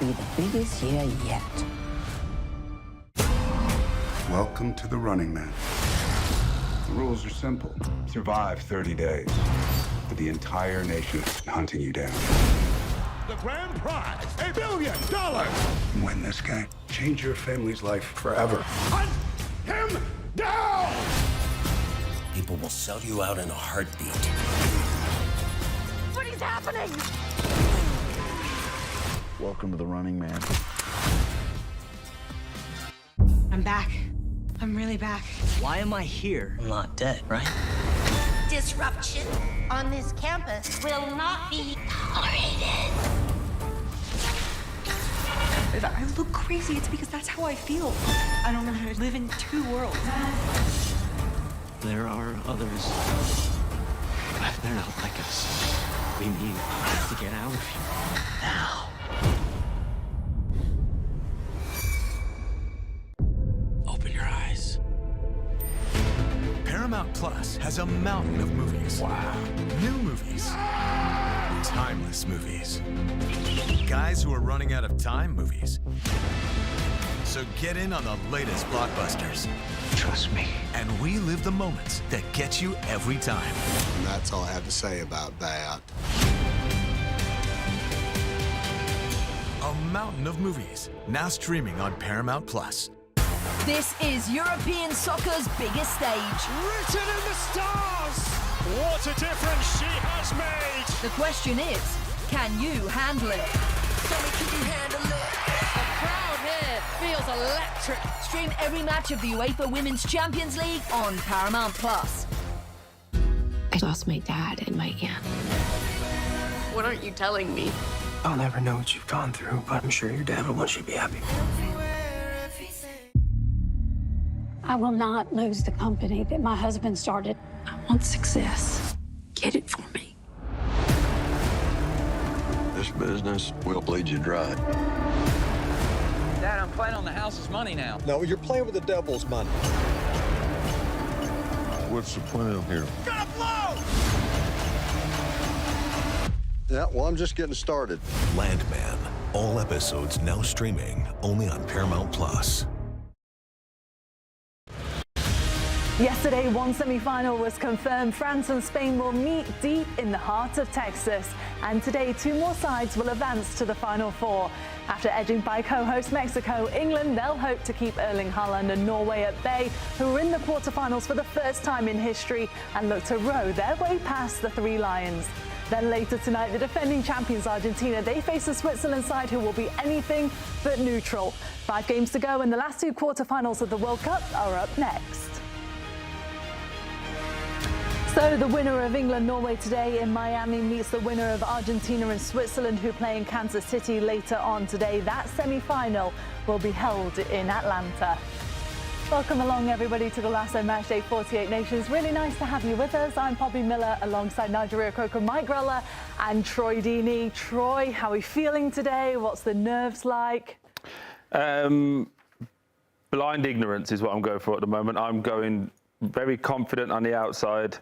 be the biggest year yet. Welcome to the Running Man. The rules are simple. Survive 30 days, with the entire nation hunting you down. The grand prize, $1 billion! Win this game. Change your family's life forever. Hunt him down! People will sell you out in a heartbeat. What is happening? Welcome to the Running Man. I'm back. I'm really back. Why am I here? I'm not dead, right? Disruption on this campus will not be tolerated. If I look crazy, it's because that's how I feel. I don't know how to live in two worlds. There are others. But they're not like us. We need to get out of here now. Open your eyes. Paramount Plus has a mountain of movies. Wow. New movies. Timeless movies. Guys who are running out of time movies. So get in on the latest blockbusters. Trust me. And relive the moments that get you every time. And that's all I have to say about that. A mountain of movies, now streaming on Paramount Plus. This is European soccer's biggest stage. Written in the stars! What a difference she has made! The question is, can you handle it? Tell me, can you handle it? The crowd here feels electric. Stream every match of the UEFA Women's Champions League on Paramount Plus. I lost my dad and my aunt. What aren't you telling me? I'll never know what you've gone through, but I'm sure your dad will want you to be happy. I will not lose the company that my husband started. I want success. Get it for me. This business will bleed you dry. Dad, I'm playing on the house's money now. No, you're playing with the devil's money. What's the plan here? Gonna blow! Yeah, well, I'm just getting started. Landman. All episodes now streaming only on Paramount Plus. Yesterday, one semi-final was confirmed. France and Spain will meet deep in the heart of Texas. And today, two more sides will advance to the Final Four. After edging by co-host Mexico, England, they'll hope to keep Erling Haaland and Norway at bay, who are in the quarterfinals for the first time in history and look to row their way past the Three Lions. Then later tonight, the defending champions Argentina, they face a Switzerland side who will be anything but neutral. 5 games to go, and the last 2 quarterfinals of the World Cup are up next. So the winner of England-Norway today in Miami meets the winner of Argentina and Switzerland, who play in Kansas City later on today. That semi-final will be held in Atlanta. Welcome along, everybody, to Golazo Matchday 48 Nations. Really nice to have you with us. I'm Poppy Miller, alongside Nigel, Reo-Coker, Mike Grella and Troy Deeney. Troy, how are we feeling today? What's the nerves like? Blind ignorance is what I'm going for at the moment. I'm going very confident on the outside,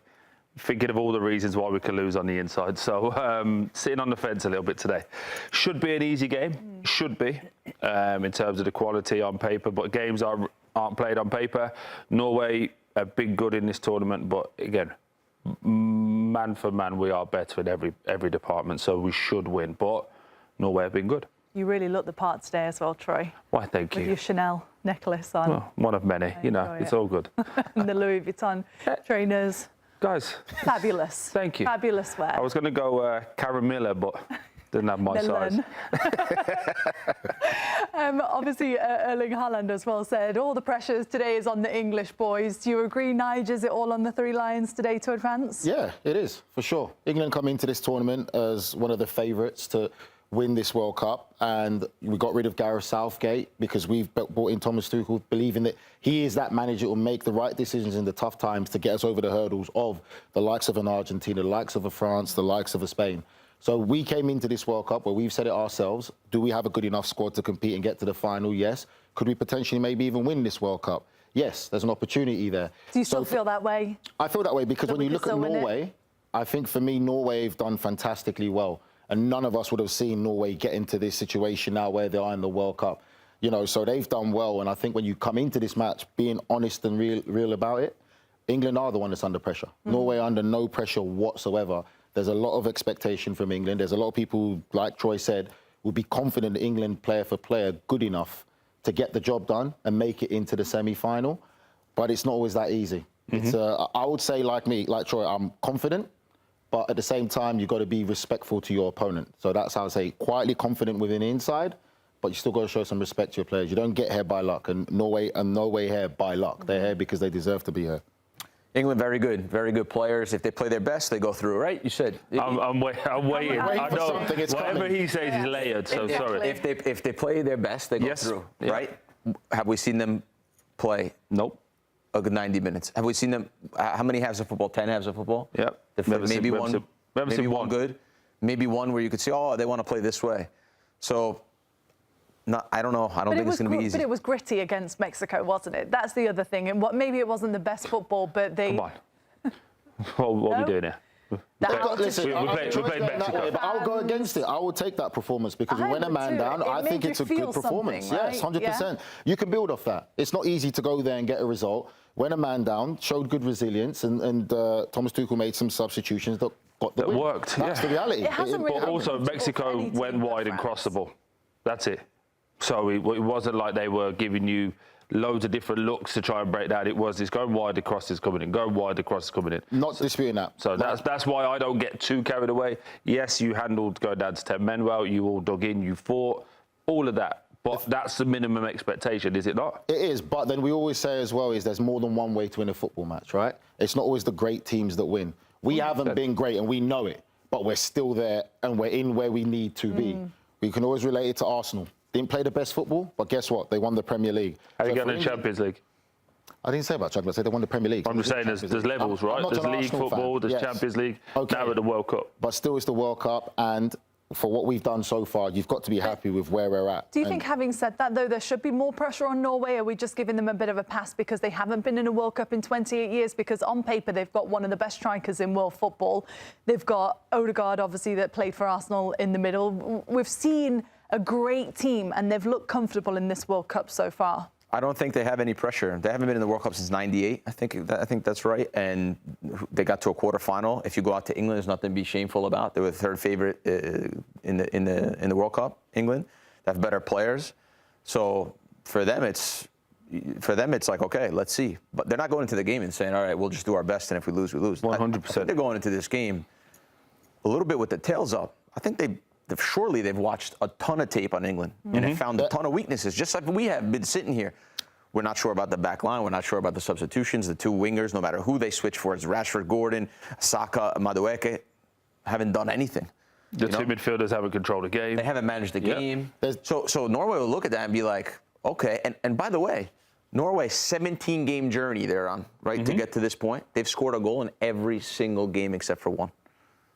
thinking of all the reasons why we can lose on the inside. So sitting on the fence a little bit today. Should be an easy game. Should be, in terms of the quality on paper. But games aren't played on paper. Norway have been good in this tournament. But again, man for man, we are better in every department. So we should win. But Norway have been good. You really look the part today as well, Troy. Why, thank you. With your Chanel necklace on. Well, one of many. You know, it's all good. And the Louis Vuitton trainers. Guys. Fabulous. Thank you. Fabulous wear. I was going to go Karen Miller, but didn't have my size. Obviously, Erling Haaland as well said all the pressures today is on the English boys. Do you agree, Nigel? Is it all on the Three Lions today to advance? Yeah, it is, for sure. England come into this tournament as one of the favourites to win this World Cup, and we got rid of Gareth Southgate because we've brought in Thomas Tuchel, believing that he is that manager who will make the right decisions in the tough times to get us over the hurdles of the likes of an Argentina, the likes of a France, the likes of a Spain. So we came into this World Cup where we've said it ourselves. Do we have a good enough squad to compete and get to the final? Yes. Could we potentially maybe even win this World Cup? Yes, there's an opportunity there. Do you still feel that way? I feel that way because when you look at Norway, I think for me, Norway have done fantastically well. and none of us would have seen Norway get into this situation now where they are in the World Cup. You know, so they've done well, and I think when you come into this match being honest and real about it, England are the one that's under pressure. Norway under no pressure whatsoever. There's a lot of expectation from England. There's a lot of people, like Troy said, will be confident that England, player for player, good enough to get the job done and make it into the semi-final. But it's not always that easy. It's, I would say, like Troy, I'm confident, but at the same time, you've got to be respectful to your opponent. So that's how I say, quietly confident within the inside, but you still got to show some respect to your players. You don't get here by luck, and Norway here by luck. They're here because they deserve to be here. England, very good players. If they play their best, they go through, right? You said. I'm waiting. I know. Whatever he says is layered, so sorry. If they play their best, they go through, right? Have we seen them play? Nope. A good 90 minutes. Have we seen them? How many halves of football? 10 halves of football? Yep. Maybe one good. Maybe one where you could see, oh, they want to play this way. So. No, I don't know. I don't think it's going to be easy. But it was gritty against Mexico, wasn't it? That's the other thing. And maybe it wasn't the best football, but they... Come on. What are we doing here? We played Mexico. But I'll go against it. I will take that performance because we win a man down. I think it's a good performance. Right? Yes, 100%. Yeah. You can build off that. It's not easy to go there and get a result. Win a man down, showed good resilience, and Thomas Tuchel made some substitutions that got the win. Worked. That's the reality. It hasn't really but also, Mexico went wide and crossed the ball. That's it. So it wasn't like they were giving you loads of different looks to try and break down. It's going wide across is coming in, going wide across is coming in. Not disputing that. So that's why I don't get too carried away. Yes, you handled going down to 10 men well, you all dug in, you fought, all of that. But that's the minimum expectation, is it not? It is, but then we always say as well is there's more than one way to win a football match, right? It's not always the great teams that win. We haven't been great and we know it, but we're still there and we're in where we need to be. We can always relate it to Arsenal. Didn't play the best football, but guess what? They won the Premier League. How you getting in the Champions League? I didn't say about Champions League. They won the Premier League. I'm just saying there's levels, right? There's League football, there's Champions League, now at the World Cup. But still, it's the World Cup, and for what we've done so far, you've got to be happy with where we're at. Do you think, having said that, though, there should be more pressure on Norway? Are we just giving them a bit of a pass because they haven't been in a World Cup in 28 years? Because on paper, they've got one of the best strikers in world football. They've got Odegaard, obviously, that played for Arsenal in the middle. We've seen a great team, and they've looked comfortable in this World Cup so far. I don't think they have any pressure. They haven't been in the World Cup since '98. I think that's right. And they got to a quarterfinal. If you go out to England, there's nothing to be shameful about. They were the third favorite in the World Cup. England, they have better players. So for them, it's like, okay, let's see. But they're not going into the game and saying, all right, we'll just do our best, and if we lose, we lose. 100%. They're going into this game a little bit with the tails up. I think surely they've watched a ton of tape on England and have found a ton of weaknesses, just like we have been sitting here. We're not sure about the back line. We're not sure about the substitutions, the two wingers, no matter who they switch for. It's Rashford, Gordon, Saka, Madueke, haven't done anything. The two midfielders haven't controlled the game. They haven't managed the game. So Norway will look at that and be like, okay. And by the way, Norway's 17-game journey they're on, right, to get to this point. They've scored a goal in every single game except for one.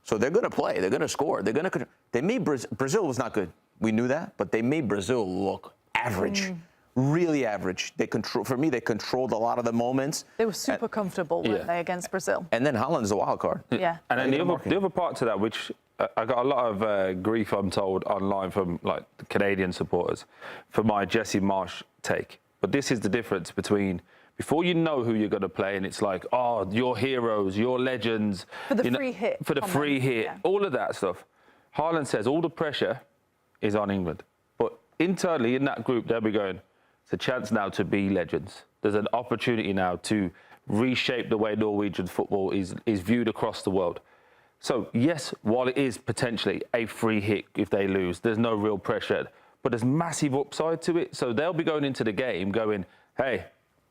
So they're going to play. They're going to score. They made Brazil was not good. We knew that, but they made Brazil look average, really average. They controlled a lot of the moments. They were super comfortable, weren't they, against Brazil? And then Haaland's the wild card. Yeah. And then the other part to that, which I got a lot of grief, I'm told, online from like the Canadian supporters for my Jesse Marsch take. But this is the difference between. Before you know who you're going to play, and it's like, oh, your heroes, your legends. For the free hit. For the free hit, all of that stuff. Haaland says all the pressure is on England. But internally in that group, they'll be going, it's a chance now to be legends. There's an opportunity now to reshape the way Norwegian football is viewed across the world. So, yes, while it is potentially a free hit if they lose, there's no real pressure. But there's massive upside to it. So they'll be going into the game going, hey,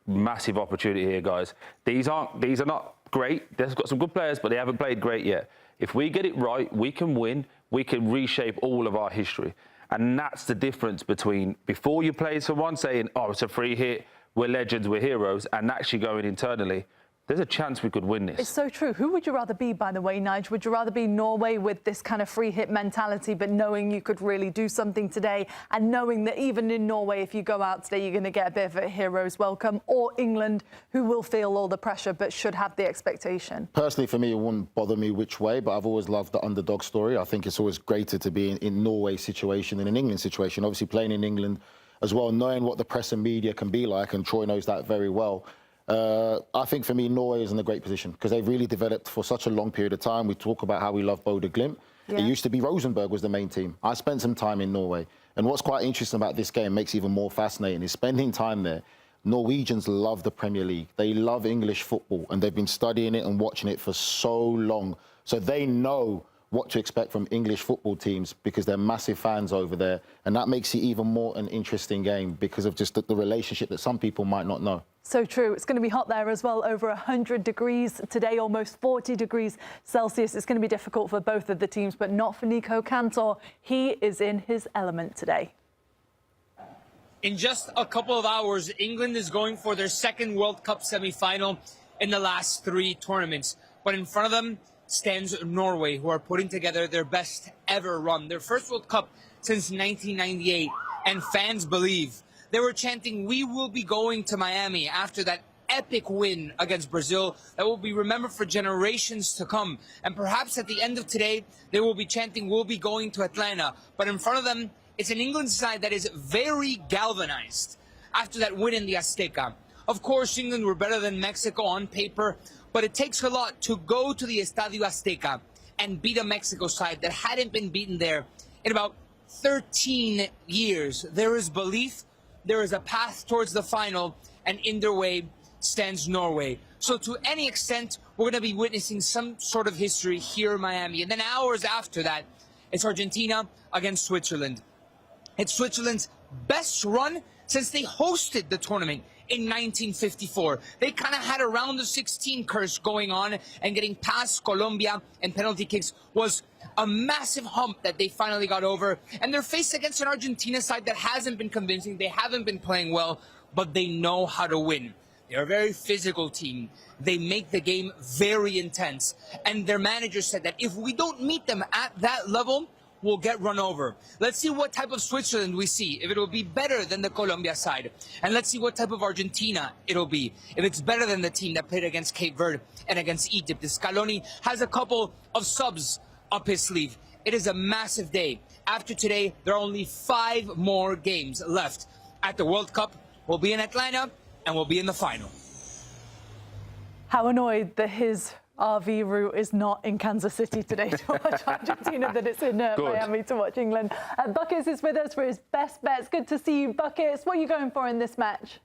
massive opportunity here, guys. These are not great. They've got some good players, but they haven't played great yet. If we get it right, we can win. We can reshape all of our history. And that's the difference between before you play someone saying, oh, it's a free hit, we're legends, we're heroes, and actually going internally, there's a chance we could win this. It's so true. Who would you rather be, by the way, Nigel? Would you rather be Norway with this kind of free hit mentality, but knowing you could really do something today, and knowing that even in Norway, if you go out today, you're going to get a bit of a hero's welcome, or England, who will feel all the pressure but should have the expectation? Personally, for me, it wouldn't bother me which way, but I've always loved the underdog story. I think it's always greater to be in Norway's situation than in England's situation. Obviously, playing in England as well, knowing what the press and media can be like, and Troy knows that very well. I think for me, Norway is in a great position because they've really developed for such a long period of time. We talk about how we love Bodø Glimt. Yeah. It used to be Rosenborg was the main team. I spent some time in Norway. And what's quite interesting about this game, makes it even more fascinating, is spending time there. Norwegians love the Premier League. They love English football, and they've been studying it and watching it for so long. So they know what to expect from English football teams because they're massive fans over there. And that makes it even more an interesting game because of just the relationship that some people might not know. So true. It's going to be hot there as well, over 100 degrees today, almost 40 degrees Celsius. It's going to be difficult for both of the teams, but not for Nico Cantor. He is in his element today. In just a couple of hours, England is going for their second World Cup semi-final in the last 3 tournaments. But in front of them stands Norway, who are putting together their best ever run, their first World Cup since 1998. And fans believe. They were chanting, "We will be going to Miami," after that epic win against Brazil that will be remembered for generations to come. And perhaps at the end of today, they will be chanting, "We'll be going to Atlanta." But in front of them, it's an England side that is very galvanized after that win in the Azteca. Of course, England were better than Mexico on paper, but it takes a lot to go to the Estadio Azteca and beat a Mexico side that hadn't been beaten there in about 13 years. There is belief, there is a path towards the final, and in their way stands Norway. So to any extent, we're going to be witnessing some sort of history here in Miami. And then hours after that, it's Argentina against Switzerland. It's Switzerland's best run since they hosted the tournament in 1954. They kind of had a round of 16 curse going on, and getting past Colombia and penalty kicks was a massive hump that they finally got over. And they're faced against an Argentina side that hasn't been convincing. They haven't been playing well, but they know how to win. They're a very physical team. They make the game very intense. And their manager said that if we don't meet them at that level, we'll get run over. Let's see what type of Switzerland we see, if it will be better than the Colombia side. And let's see what type of Argentina it'll be, if it's better than the team that played against Cape Verde and against Egypt. Scaloni has a couple of subs up his sleeve. It is a massive day. After today, there are only 5 more games left at the World Cup. We'll be in Atlanta, and we'll be in the final. How annoyed that his RV route is not in Kansas City today to watch Argentina, that it's in Miami to watch England. Buckets is with us for his best bets. Good to see you, Buckets. What are you going for in this match?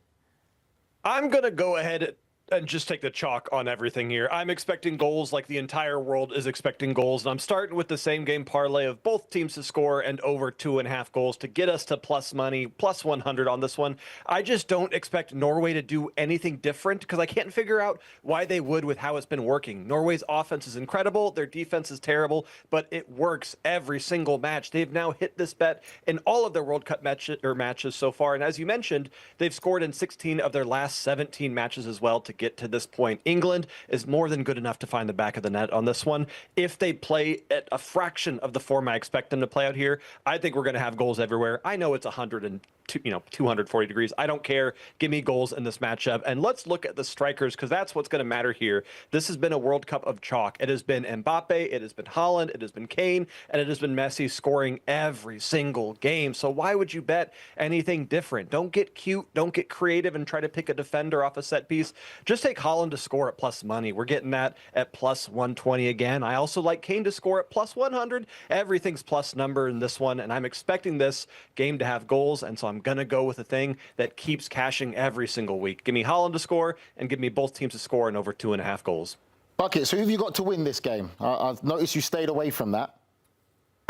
I'm going to go ahead and just take the chalk on everything here. I'm expecting goals like the entire world is expecting goals, and I'm starting with the same game parlay of both teams to score and over 2.5 goals to get us to plus money, plus 100 on this one. I just don't expect Norway to do anything different because I can't figure out why they would with how it's been working. Norway's offense is incredible, their defense is terrible, but it works every single match. They've now hit this bet in all of their World Cup matches so far, and as you mentioned, they've scored in 16 of their last 17 matches as well to get to this point. England is more than good enough to find the back of the net on this one. If they play at a fraction of the form I expect them to play out here, I think we're going to have goals everywhere. I know it's 240 degrees. I don't care. Give me goals in this matchup. And let's look at the strikers because that's what's going to matter here. This has been a World Cup of chalk. It has been Mbappe, it has been Haaland, it has been Kane, and it has been Messi scoring every single game. So why would you bet anything different? Don't get cute. Don't get creative and try to pick a defender off a set piece. Just take Haaland to score at plus money. We're getting that at plus 120 again. I also like Kane to score at plus 100. Everything's plus number in this one, and I'm expecting this game to have goals, and so I'm going to go with a thing that keeps cashing every single week. Give me Haaland to score, and give me both teams to score and over 2.5 goals. Bucket, so who have you got to win this game? I've noticed you stayed away from that.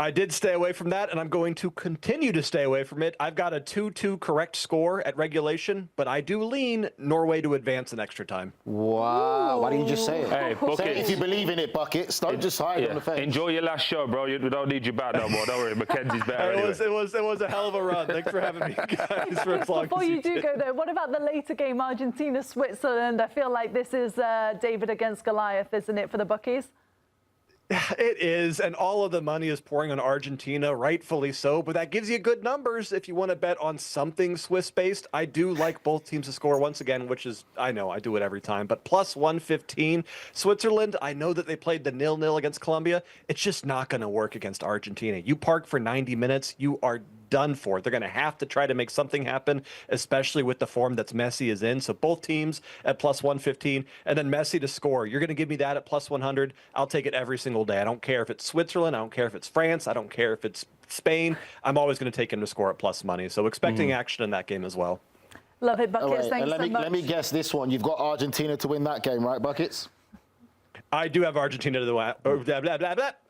I did stay away from that, and I'm going to continue to stay away from it. I've got a 2-2 correct score at regulation, but I do lean Norway to advance in extra time. Wow. Why don't you just say it? Hey, Bucket. Say it if you believe in it, Buckets. Don't just hide on the fence. Enjoy your last show, bro. We don't need you back no more. Don't worry. Mackenzie's better anyway. It was a hell of a run. Thanks for having me, guys, for as long Before as you do go there, what about the later game, Argentina-Switzerland? I feel like this is David against Goliath, isn't it, for the bookies? It is, and all of the money is pouring on Argentina, rightfully so, but that gives you good numbers if you want to bet on something Swiss-based. I do like both teams to score once again, which is, I know, I do it every time, but plus 115. Switzerland, I know that they played the 0-0 against Colombia. It's just not going to work against Argentina. You park for 90 minutes, you are done for. They're going to have to try to make something happen, especially with the form that Messi is in. So both teams at plus 115, and then Messi to score. You're going to give me that at plus 100. I'll take it every single day. I don't care if it's Switzerland. I don't care if it's France. I don't care if it's Spain. I'm always going to take him to score at plus money. So expecting action in that game as well. Love it, Buckets. Right, Thanks so much. Let me guess this one. You've got Argentina to win that game, right, Buckets? I do have Argentina to win.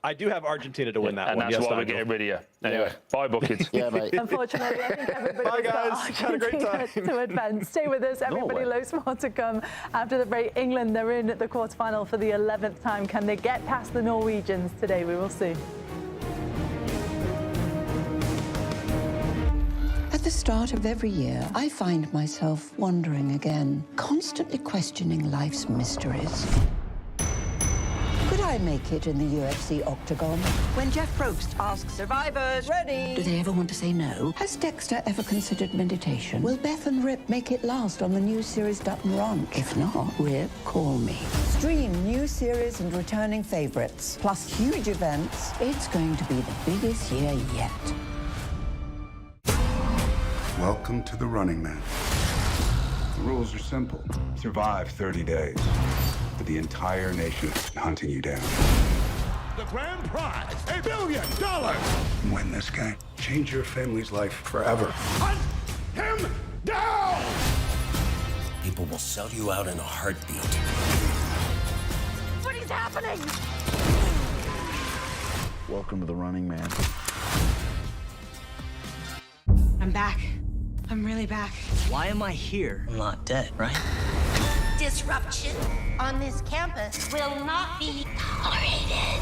I do have Argentina to win that and one. that's why we're getting rid of you. Anyway, bye, Buckets. Yeah, mate. Unfortunately, I think everybody Bye, guys. Had a great time. to advance. Stay with us. Everybody loads more to come after the break. England, they're in at the quarterfinal for the 11th time. Can they get past the Norwegians today? We will see. At the start of every year, I find myself wondering again, constantly questioning life's mysteries. Could I make it in the UFC octagon? When Jeff Probst asks survivors, ready? Do they ever want to say no? Has Dexter ever considered meditation? Will Beth and Rip make it last on the new series Dutton Ranch? If not, Rip, call me. Stream new series and returning favorites, plus huge events. It's going to be the biggest year yet. Welcome to the Running Man. The rules are simple. Survive 30 days. But the entire nation is hunting you down. The grand prize, $1 billion. Win this game. Change your family's life forever. Hunt him down! People will sell you out in a heartbeat. What is happening? Welcome to the Running Man. I'm back. I'm really back. Why am I here? I'm not dead, right? Disruption on this campus will not be tolerated.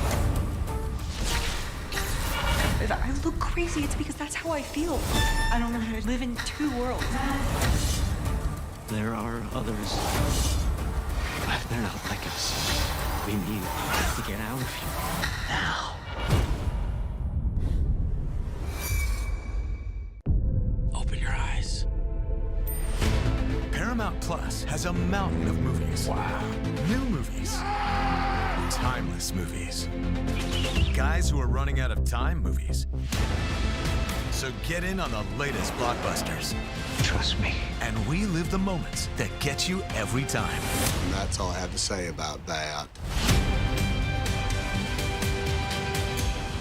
If I look crazy, it's because that's how I feel. I don't know how to live in two worlds. There are others. But they're not like us. We need to get out of here now. Open your eyes. Paramount Plus has a mountain of movies. Wow. New movies. Timeless movies. Guys who are running out of time movies. So get in on the latest blockbusters. Trust me. And relive the moments that get you every time. And that's all I have to say about that.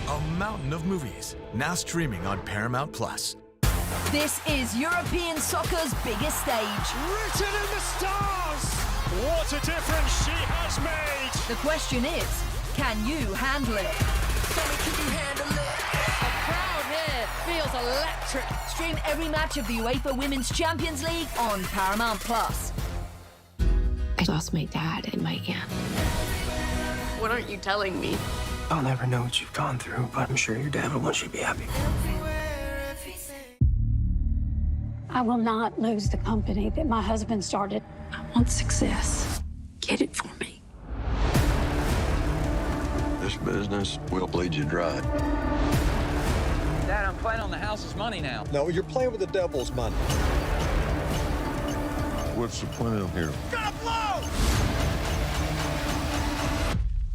A mountain of movies, now streaming on Paramount Plus. This is European soccer's biggest stage. Written in the stars! What a difference she has made! The question is, can you handle it? Can you handle it? The crowd here feels electric. Stream every match of the UEFA Women's Champions League on Paramount Plus. I lost my dad and my aunt. What aren't you telling me? I'll never know what you've gone through, but I'm sure your dad will want you to be happy. I will not lose the company that my husband started. I want success. Get it for me. This business will bleed you dry. Dad, I'm playing on the house's money now. No, you're playing with the devil's money. What's the plan here? Gonna blow!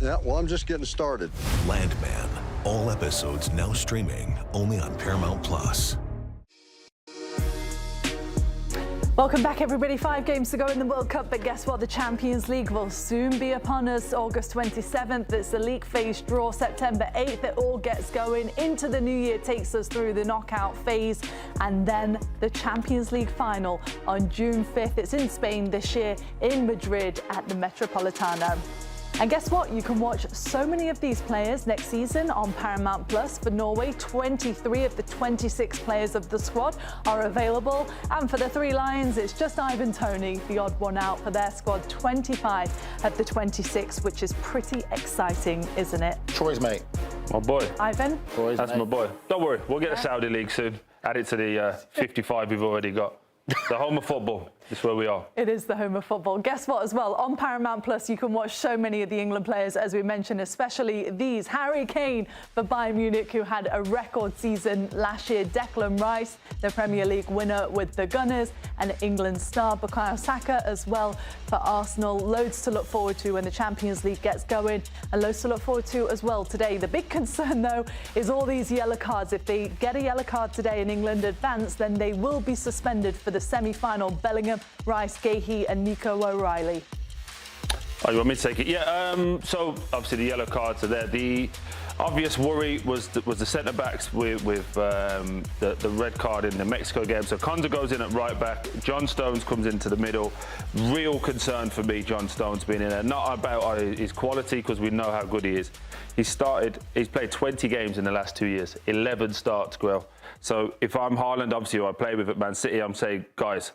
Yeah, well, I'm just getting started. Landman. All episodes now streaming only on Paramount Plus. Welcome back, everybody. 5 games to go in the World Cup, but guess what? The Champions League will soon be upon us. August 27th, it's the league phase draw. September 8th, it all gets going. Into the new year takes us through the knockout phase, and then the Champions League final on June 5th. It's in Spain this year, in Madrid at the Metropolitano. And guess what? You can watch so many of these players next season on Paramount Plus. For Norway, 23 of the 26 players of the squad are available. And for the Three Lions, it's just Ivan Toney, the odd one out for their squad, 25 of the 26, which is pretty exciting, isn't it? Troy's mate. My boy. Ivan? Troy's That's mate. my boy. Don't worry, we'll get the Saudi League soon. Add it to the 55 we've already got. The home of football. That's where we are. It is the home of football. Guess what as well? On Paramount Plus, you can watch so many of the England players, as we mentioned, especially these. Harry Kane for Bayern Munich, who had a record season last year. Declan Rice, the Premier League winner with the Gunners. And England star Bukayo Saka as well for Arsenal. Loads to look forward to when the Champions League gets going. And loads to look forward to as well today. The big concern, though, is all these yellow cards. If they get a yellow card today and England advance, then they will be suspended for the semi-final. Bellingham, Rice, Gahey and Nico O'Reilly. Oh, you want me to take it? Yeah, so obviously the yellow cards are there. The obvious worry was the centre-backs with the red card in the Mexico game. So Konza goes in at right back. John Stones comes into the middle. Real concern for me, John Stones being in there. Not about his quality, because we know how good he is. He's played 20 games in the last 2 years. 11 starts, Grell. So if I'm Haaland, obviously who I play with at Man City, I'm saying, guys,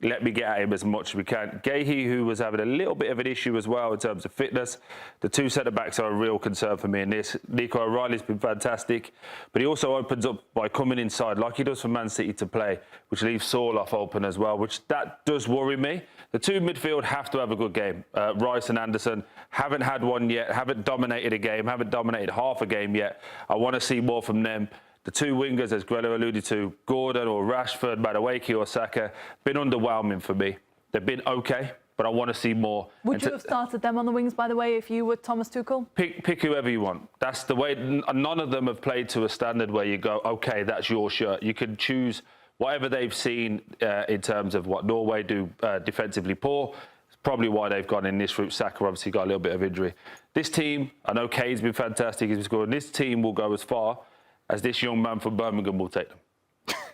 let me get at him as much as we can. Gahey, who was having a little bit of an issue as well in terms of fitness. The two centre-backs are a real concern for me in this. Nico O'Reilly's been fantastic, but he also opens up by coming inside like he does for Man City to play, which leaves Sorloth open as well, which that does worry me. The two midfield have to have a good game. Rice and Anderson haven't had one yet, haven't dominated a game, haven't dominated half a game yet. I want to see more from them. The two wingers, as Grella alluded to, Gordon or Rashford, Madueke or Saka, been underwhelming for me. They've been okay, but I want to see more. Would you have started them on the wings, by the way, if you were Thomas Tuchel? Pick whoever you want. That's the way. None of them have played to a standard where you go, okay, that's your shirt. You can choose whatever they've seen in terms of what Norway do defensively poor. It's probably why they've gone in this route. Saka obviously got a little bit of injury. This team, I know Kane's been fantastic. He's been scoring. This team will go as far as this young man from Birmingham will take them.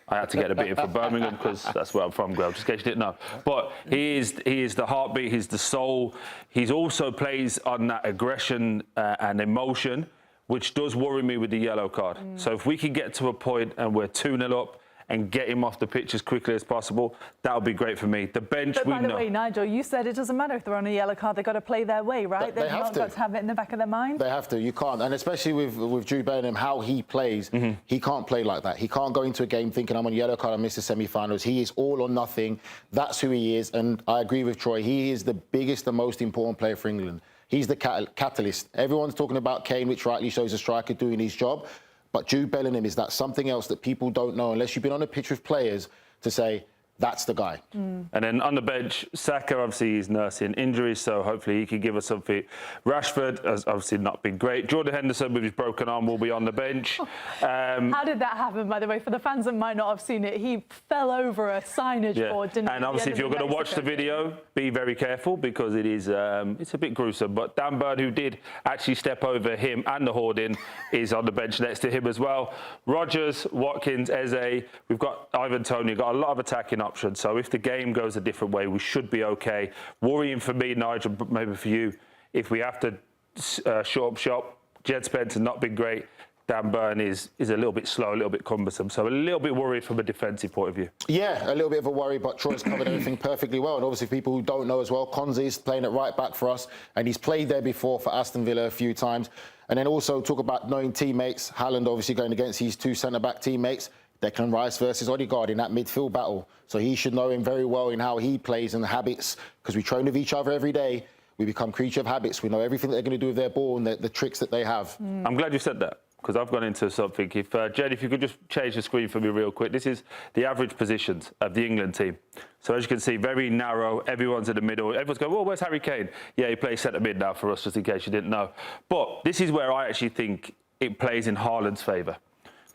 I had to get a bit in for Birmingham because that's where I'm from, Grell, just in case you didn't know. But he is the heartbeat, he's the soul. He also plays on that aggression and emotion, which does worry me with the yellow card. So if we can get to a point and we're 2-0 up and get him off the pitch as quickly as possible, that would be great for me. The bench, but we by know. the way, Nigel, you said it doesn't matter if they're on a yellow card, they've got to play their way, right? They They've have not got to have it in the back of their mind. They have to. You can't. And especially with Jude Bellingham, how he plays, he can't play like that. He can't go into a game thinking, I'm on yellow card, I missed the semi-finals. He is all or nothing. That's who he is. And I agree with Troy. He is the biggest and most important player for England. He's the catalyst. Everyone's talking about Kane, which rightly shows a striker doing his job. But Jude Bellingham is that something else that people don't know unless you've been on a pitch with players to say, that's the guy. And then on the bench, Saka obviously is nursing injuries, so hopefully he can give us something. Rashford has obviously not been great. Jordan Henderson with his broken arm will be on the bench. How did that happen, by the way? For the fans that might not have seen it, he fell over a signage board, didn't he? And obviously, if you're going to watch the video, be very careful because it is it's a bit gruesome. But Dan Burn, who did actually step over him and the hoarding, is on the bench next to him as well. Rodgers, Watkins, Eze, we've got Ivan Toney, got a lot of attacking options. So if the game goes a different way, we should be okay. Worrying for me, Nigel, maybe for you, if we have to short up shop, Jed Spencer not been great. Dan Burn is a little bit slow, a little bit cumbersome. So a little bit worried from a defensive point of view. Yeah, a little bit of a worry, but Troy's covered everything perfectly well. And obviously, people who don't know as well, Konza is playing at right back for us, and he's played there before for Aston Villa a few times. And then also talk about knowing teammates. Haaland obviously going against his two centre-back teammates. Declan Rice versus Odegaard in that midfield battle. So he should know him very well in how he plays and the habits, because we train with each other every day. We become creature of habits. We know everything that they're going to do with their ball and the tricks that they have. I'm glad you said that, because I've gone into something. If Jed, if you could just change the screen for me real quick. This is the average positions of the England team. So as you can see, very narrow. Everyone's in the middle. Everyone's going, well, where's Harry Kane? Yeah, he plays centre mid now for us, just in case you didn't know. But this is where I actually think it plays in Haaland's favour.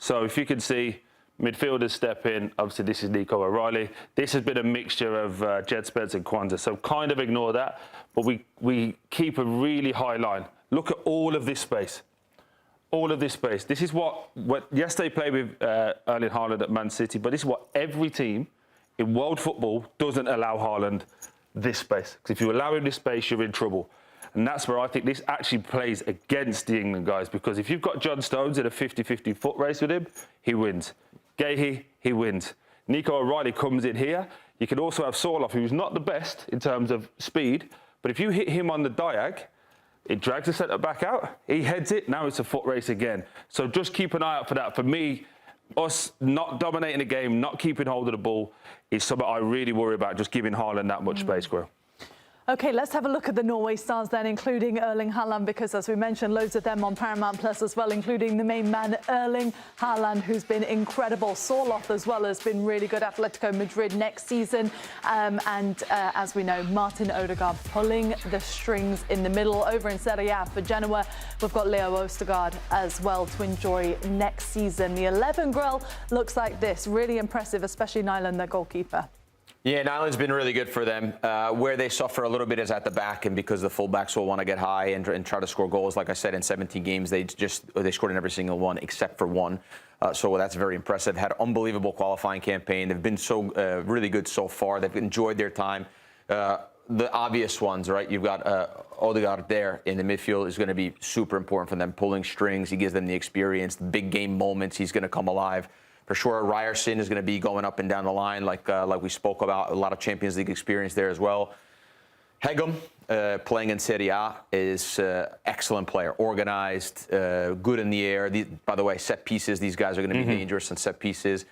So if you can see, midfielders step in. Obviously, this is Nico O'Reilly. This has been a mixture of Jed Spence and Kwanzaa, so kind of ignore that. But we keep a really high line. Look at all of this space. All of this space. This is what yes, they play with Erling Haaland at Man City, but this is what every team in world football doesn't allow Haaland this space. Because if you allow him this space, you're in trouble. And that's where I think this actually plays against the England guys, because if you've got John Stones in a 50-50 foot race with him, he wins. Gahey, he wins. Nico O'Reilly comes in here. You can also have Sorloth, who's not the best in terms of speed, but if you hit him on the diag, it drags the centre back out, he heads it, now it's a foot race again. So just keep an eye out for that. For me, us not dominating the game, not keeping hold of the ball, is something I really worry about, just giving Haaland that much space, Grella. OK, let's have a look at the Norway stars then, including Erling Haaland, because as we mentioned, loads of them on Paramount Plus as well, including the main man, Erling Haaland, who's been incredible. Sorloth as well has been really good. Atletico Madrid next season. As we know, Martin Odegaard pulling the strings in the middle. Over in Serie A for Genoa, we've got Leo Østigard as well to enjoy next season. The 11 Grell looks like this. Really impressive, especially Nyland, the goalkeeper. Yeah, Nyland's been really good for them. Where they suffer a little bit is at the back, and because the fullbacks will want to get high and try to score goals. Like I said, in 17 games, they scored in every single one except for one. So that's very impressive. Had an unbelievable qualifying campaign. They've been so really good so far. They've enjoyed their time. The obvious ones, right? You've got Odegaard there in the midfield is going to be super important for them, pulling strings. He gives them the experience, the big game moments. He's going to come alive. For sure, Ryerson is going to be going up and down the line like we spoke about. A lot of Champions League experience there as well. Hegem, playing in Serie A, is excellent player, organized, good in the air. By the way, set pieces, these guys are going to be dangerous on set pieces.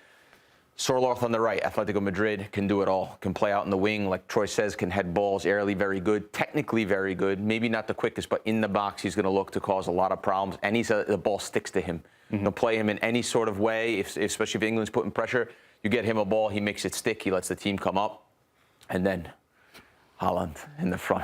Sorloth on the right, Atletico Madrid, can do it all. Can play out in the wing, like Troy says, can head balls. Erling, very good. Technically very good. Maybe not the quickest, but in the box, he's going to look to cause a lot of problems. And the ball sticks to him. They'll play him in any sort of way, especially if England's putting pressure. You get him a ball, he makes it stick, he lets the team come up. And then Haaland in the front.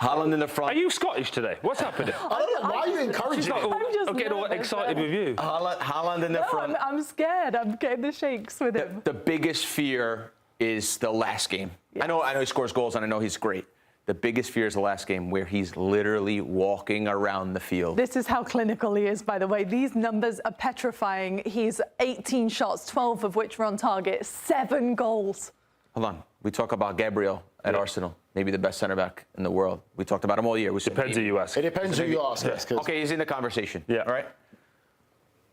Haaland in the front. Are you Scottish today? What's happening? I don't know. Why are you encouraging me? I'm getting all excited with you. Haaland in the front. I'm scared. I'm getting the shakes with him. The biggest fear is the last game. Yes. I know he scores goals, and I know he's great. The biggest fear is the last game, where he's literally walking around the field. This is how clinical he is, by the way. These numbers are petrifying. He's 18 shots, 12 of which were on target, 7 goals. Hold on. We talk about Gabriel at Arsenal, maybe the best centre back in the world. We talked about him all year. Depends who you ask. It depends who you ask. Yeah. Okay, he's in the conversation. Yeah. All right.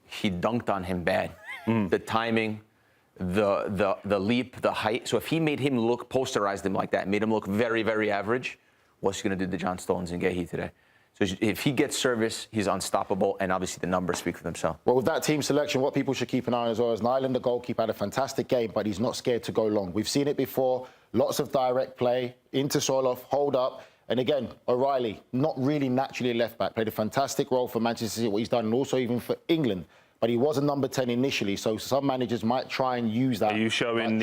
He dunked on him bad. The timing, the leap, the height. So if he made him look, posterized him like that, made him look very, very average, what's he going to do to John Stones and Gahey today? So if he gets service, he's unstoppable, and obviously the numbers speak for themselves. Well, with that team selection, what people should keep an eye on as well is Nyland, the goalkeeper, had a fantastic game, but he's not scared to go long. We've seen it before, lots of direct play, into Sorloth, hold up, and again, O'Reilly, not really naturally a left-back, played a fantastic role for Manchester City, what he's done, and also even for England. But he was a number 10 initially, so some managers might try and use that. Are you showing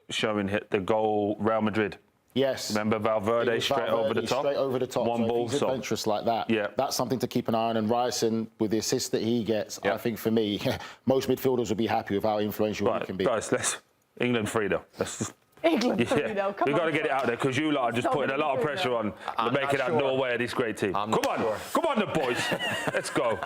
showing the goal Real Madrid? Yes. Remember Valverde straight over the top? Straight over the top. One ball. If he's adventurous like that, yeah, that's something to keep an eye on. And Ryerson, with the assist that he gets, I think for me, most midfielders would be happy with how influential he can be. Guys, England free though. Let's just... England free though. We've got to get it out there, because you lot are just putting a lot of pressure on to make it out Norway this great team. Come on the boys. Let's go.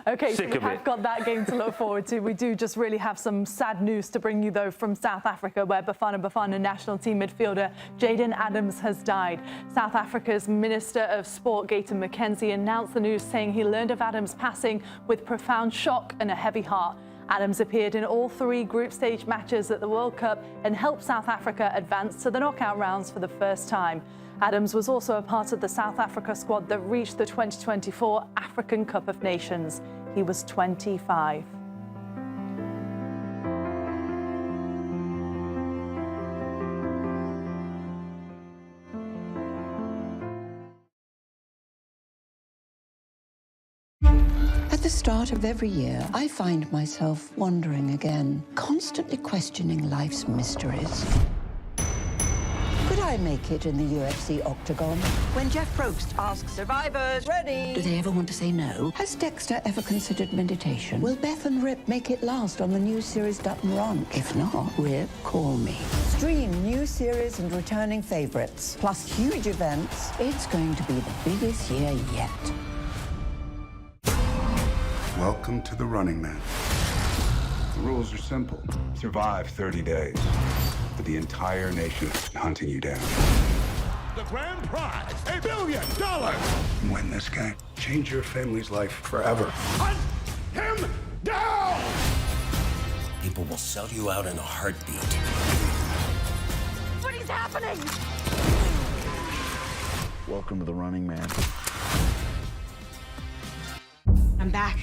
OK, so we have got that game to look forward to. We do just really have some sad news to bring you, though, from South Africa, where Bafana national team midfielder Jaden Adams has died. South Africa's Minister of Sport, Gator McKenzie, announced the news, saying he learned of Adams' passing with profound shock and a heavy heart. Adams appeared in all 3 group stage matches at the World Cup and helped South Africa advance to the knockout rounds for the first time. Adams was also a part of the South Africa squad that reached the 2024 African Cup of Nations. He was 25. At the start of every year, I find myself wondering again, constantly questioning life's mysteries. Could I make it in the UFC octagon? When Jeff Probst asks survivors, ready? Do they ever want to say no? Has Dexter ever considered meditation? Will Beth and Rip make it last on the new series Dutton Ranch? If not, Rip, call me. Stream new series and returning favorites, plus huge events. It's going to be the biggest year yet. Welcome to the Running Man. The rules are simple. Survive 30 days. with the entire nation hunting you down. The grand prize, $1 billion. Win this game. Change your family's life forever. Hunt him down! People will sell you out in a heartbeat. What is happening? Welcome to the Running Man. I'm back.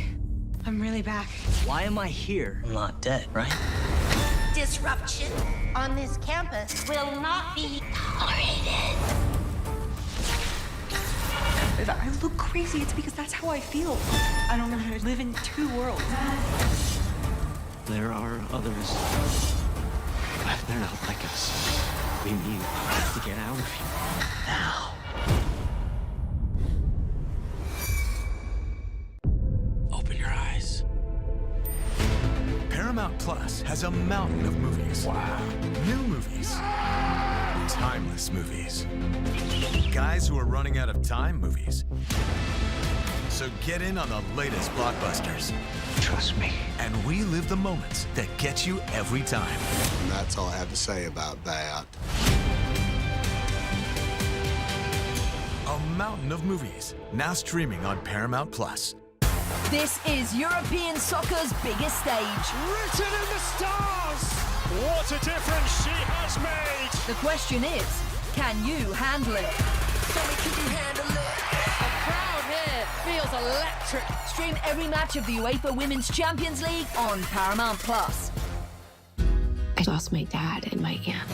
I'm really back. Why am I here? I'm not dead, right? Disruption on this campus will not be tolerated. If I look crazy, it's because that's how I feel. I don't know how to live in two worlds. There are others. But they're not like us. We need to get out of here. Now. Open your eyes. Paramount Plus has a mountain of movies. Wow. New movies. Timeless movies. Guys who are running out of time movies. So get in on the latest blockbusters. Trust me. And relive the moments that get you every time. And that's all I have to say about that. A mountain of movies, now streaming on Paramount Plus. This is European soccer's biggest stage. Written in the stars! What a difference she has made! The question is, can you handle it? Tell me, can you handle it? The crowd here feels electric. Stream every match of the UEFA Women's Champions League on Paramount Plus. I lost my dad and my aunt.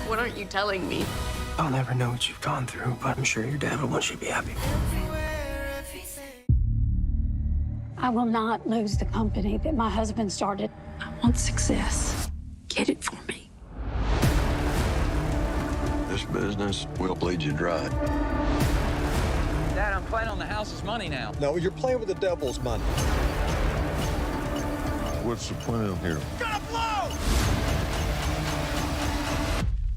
What aren't you telling me? I'll never know what you've gone through, but I'm sure your dad will want you to be happy. I will not lose the company that my husband started. I want success. Get it for me. This business will bleed you dry. Dad, I'm playing on the house's money now. No, you're playing with the devil's money. What's the plan here? Gonna blow!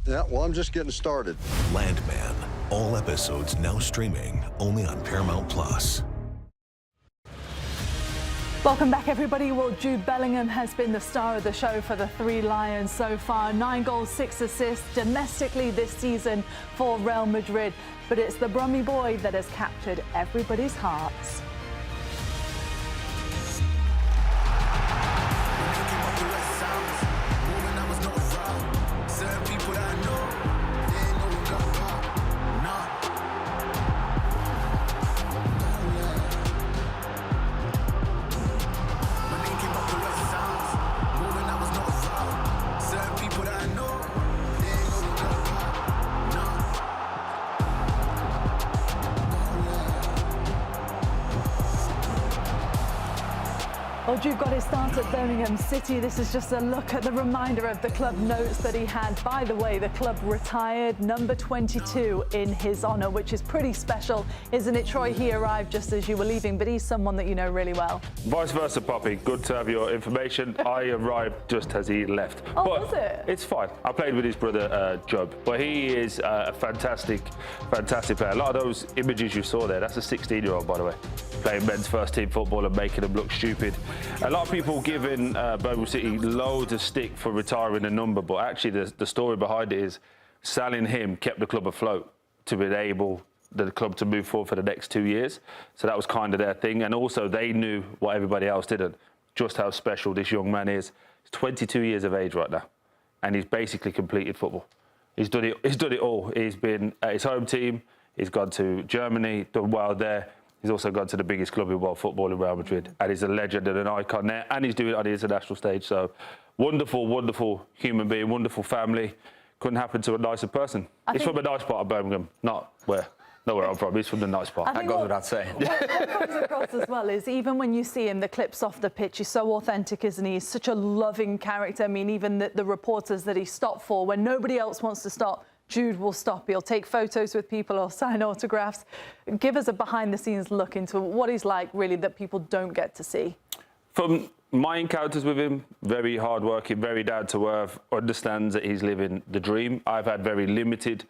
Yeah, well, I'm just getting started. Landman. All episodes now streaming only on Paramount Plus. Welcome back, everybody. Well, Jude Bellingham has been the star of the show for the Three Lions so far. 9 goals, 6 assists domestically this season for Real Madrid. But it's the Brummie boy that has captured everybody's hearts. Well, Jude got his start at Birmingham City. This is just a look at the reminder of the club notes that he had. By the way, the club retired number 22 in his honour, which is pretty special, isn't it, Troy? He arrived just as you were leaving, but he's someone that you know really well. Vice versa, Poppy. Good to have your information. I arrived just as he left. Oh, but was it? It's fine. I played with his brother, Job. But he is a fantastic player. A lot of those images you saw there, that's a 16-year-old, by the way, playing men's first-team football and making them look stupid. A lot of people giving Birmingham City loads of stick for retiring a number, but actually the story behind it is selling him kept the club afloat to enable the club to move forward for the next 2 years. So that was kind of their thing. And also they knew what everybody else didn't, just how special this young man is. He's 22 years of age right now, and he's basically completed football. He's done it all. He's been at his home team. He's gone to Germany, done well there. He's also gone to the biggest club in world football in Real Madrid, and he's a legend and an icon there, and he's doing it on the international stage. So wonderful, wonderful human being, wonderful family. Couldn't happen to a nicer person. He's from a nice part of Birmingham, not where I'm from. He's from the nice part. That goes without saying. What comes across as well is even when you see him, the clips off the pitch, he's so authentic, isn't he? He's such a loving character. I mean, even the reporters that he stopped for, when nobody else wants to stop, Jude will stop. He'll take photos with people or sign autographs. Give us a behind-the-scenes look into what he's like, really, that people don't get to see. From my encounters with him, very hard-working, very down-to-earth, understands that he's living the dream. I've had very limited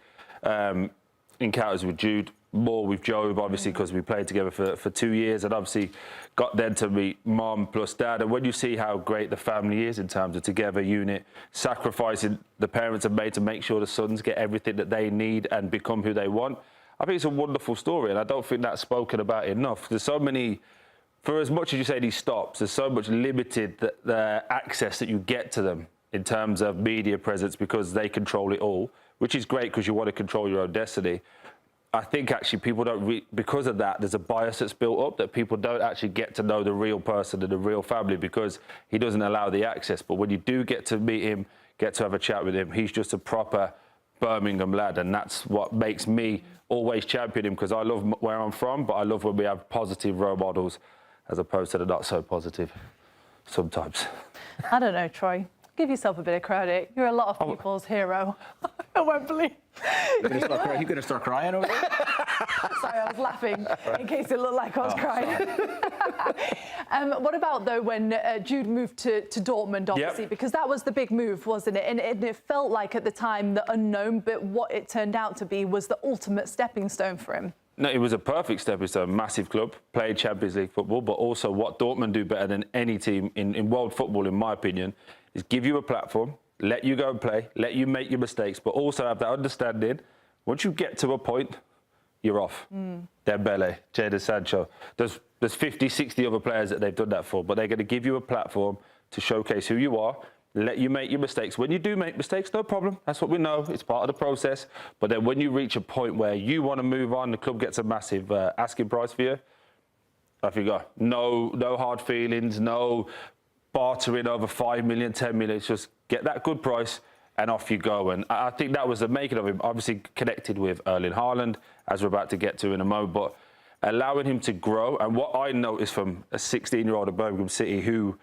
encounters with Jude. more with Joe, obviously, because we played together for 2 years, and obviously got then to meet mum plus dad. And when you see how great the family is in terms of together unit, sacrificing the parents have made to make sure the sons get everything that they need and become who they want, I think it's a wonderful story, and I don't think that's spoken about enough. There's so many, for as much as you say these stops, there's so much limited the access that you get to them in terms of media presence because they control it all, which is great because you want to control your own destiny. I think actually people don't, because of that, there's a bias that's built up that people don't actually get to know the real person and the real family because he doesn't allow the access. But when you do get to meet him, get to have a chat with him, he's just a proper Birmingham lad, and that's what makes me always champion him because I love where I'm from, but I love when we have positive role models as opposed to the not so positive sometimes. I don't know, Troy. Give yourself a bit of credit. You're a lot of people's hero. I won't believe. You're going to start crying over there? Sorry, I was laughing in case it looked like I was crying. What about, though, when Jude moved to Dortmund, obviously, because that was the big move, wasn't it? And it felt like at the time the unknown, but what it turned out to be was the ultimate stepping stone for him. No, it was a perfect stepping stone. Massive club, played Champions League football, but also what Dortmund do better than any team in world football, in my opinion, is give you a platform, let you go and play, let you make your mistakes, but also have that understanding. Once you get to a point, you're off. Dembele, Jadon Sancho. There's 50, 60 other players that they've done that for, but they're going to give you a platform to showcase who you are, let you make your mistakes. When you do make mistakes, no problem. That's what we know. It's part of the process. But then when you reach a point where you want to move on, the club gets a massive asking price for you, off you go. No hard feelings, no bartering over 5 million, 10 million. It's just get that good price and off you go. And I think that was the making of him. Obviously connected with Erling Haaland, as we're about to get to in a moment, but allowing him to grow. And what I noticed from a 16-year-old at Birmingham City who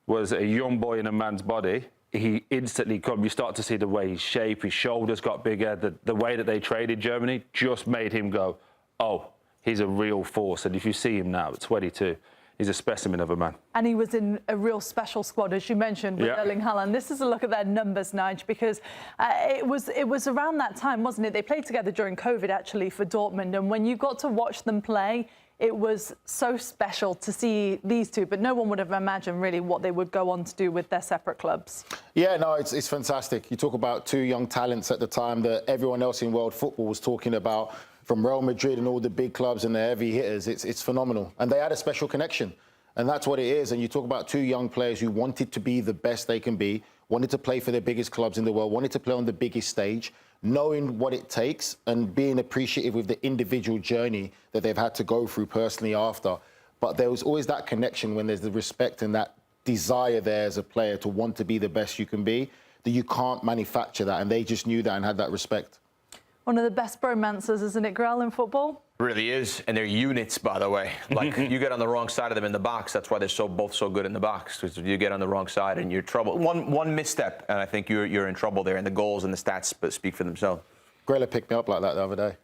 was a young boy in a man's body, he instantly come. You start to see the way his shape, his shoulders got bigger, the way that they trade in Germany just made him go, oh, he's a real force. And if you see him now at 22, he's a specimen of a man. And he was in a real special squad, as you mentioned, with Erling Haaland. This is a look at their numbers, Nigel, because it was around that time, wasn't it? They played together during COVID, actually, for Dortmund. And when you got to watch them play, it was so special to see these two, but no one would have imagined really what they would go on to do with their separate clubs. Yeah, no, it's fantastic. You talk about two young talents at the time that everyone else in world football was talking about, from Real Madrid and all the big clubs and the heavy hitters. It's phenomenal. And they had a special connection. And that's what it is. And you talk about two young players who wanted to be the best they can be, wanted to play for the biggest clubs in the world, wanted to play on the biggest stage, knowing what it takes and being appreciative of the individual journey that they've had to go through personally after. But there was always that connection when there's the respect and that desire there as a player to want to be the best you can be, that you can't manufacture that. And they just knew that and had that respect. One of the best bromances, isn't it, Grella, in football? Really is, and they're units, by the way. Like, you get on the wrong side of them in the box. That's why they're both so good in the box. Because if you get on the wrong side and you're trouble, one misstep, and I think you're in trouble there. And the goals and the stats speak for themselves. Grella picked me up like that the other day.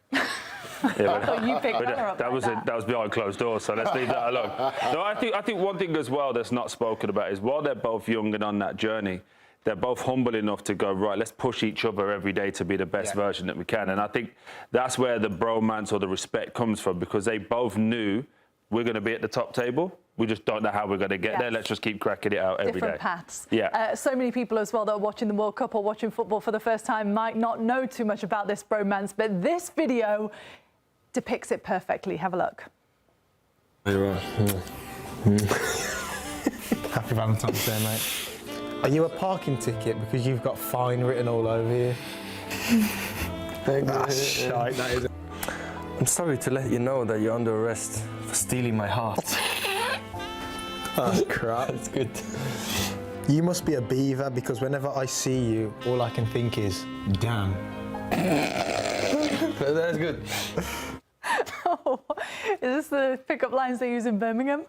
I thought you picked her up. That was behind closed doors, so let's leave that alone. No, I think one thing as well that's not spoken about is while they're both young and on that journey, they're both humble enough to go, right, let's push each other every day to be the best version that we can. And I think that's where the bromance or the respect comes from, because they both knew we're going to be at the top table. We just don't know how we're going to get there. Let's just keep cracking it out every day. Different paths. Yeah. So many people as well that are watching the World Cup or watching football for the first time might not know too much about this bromance, but this video depicts it perfectly. Have a look. Happy Valentine's Day, mate. Are you a parking ticket because you've got fine written all over you? Shite, that is. I'm sorry to let you know that you're under arrest for stealing my heart. Oh crap. That's good. You must be a beaver because whenever I see you, all I can think is, damn. That's good. Oh, is this the pickup lines they use in Birmingham?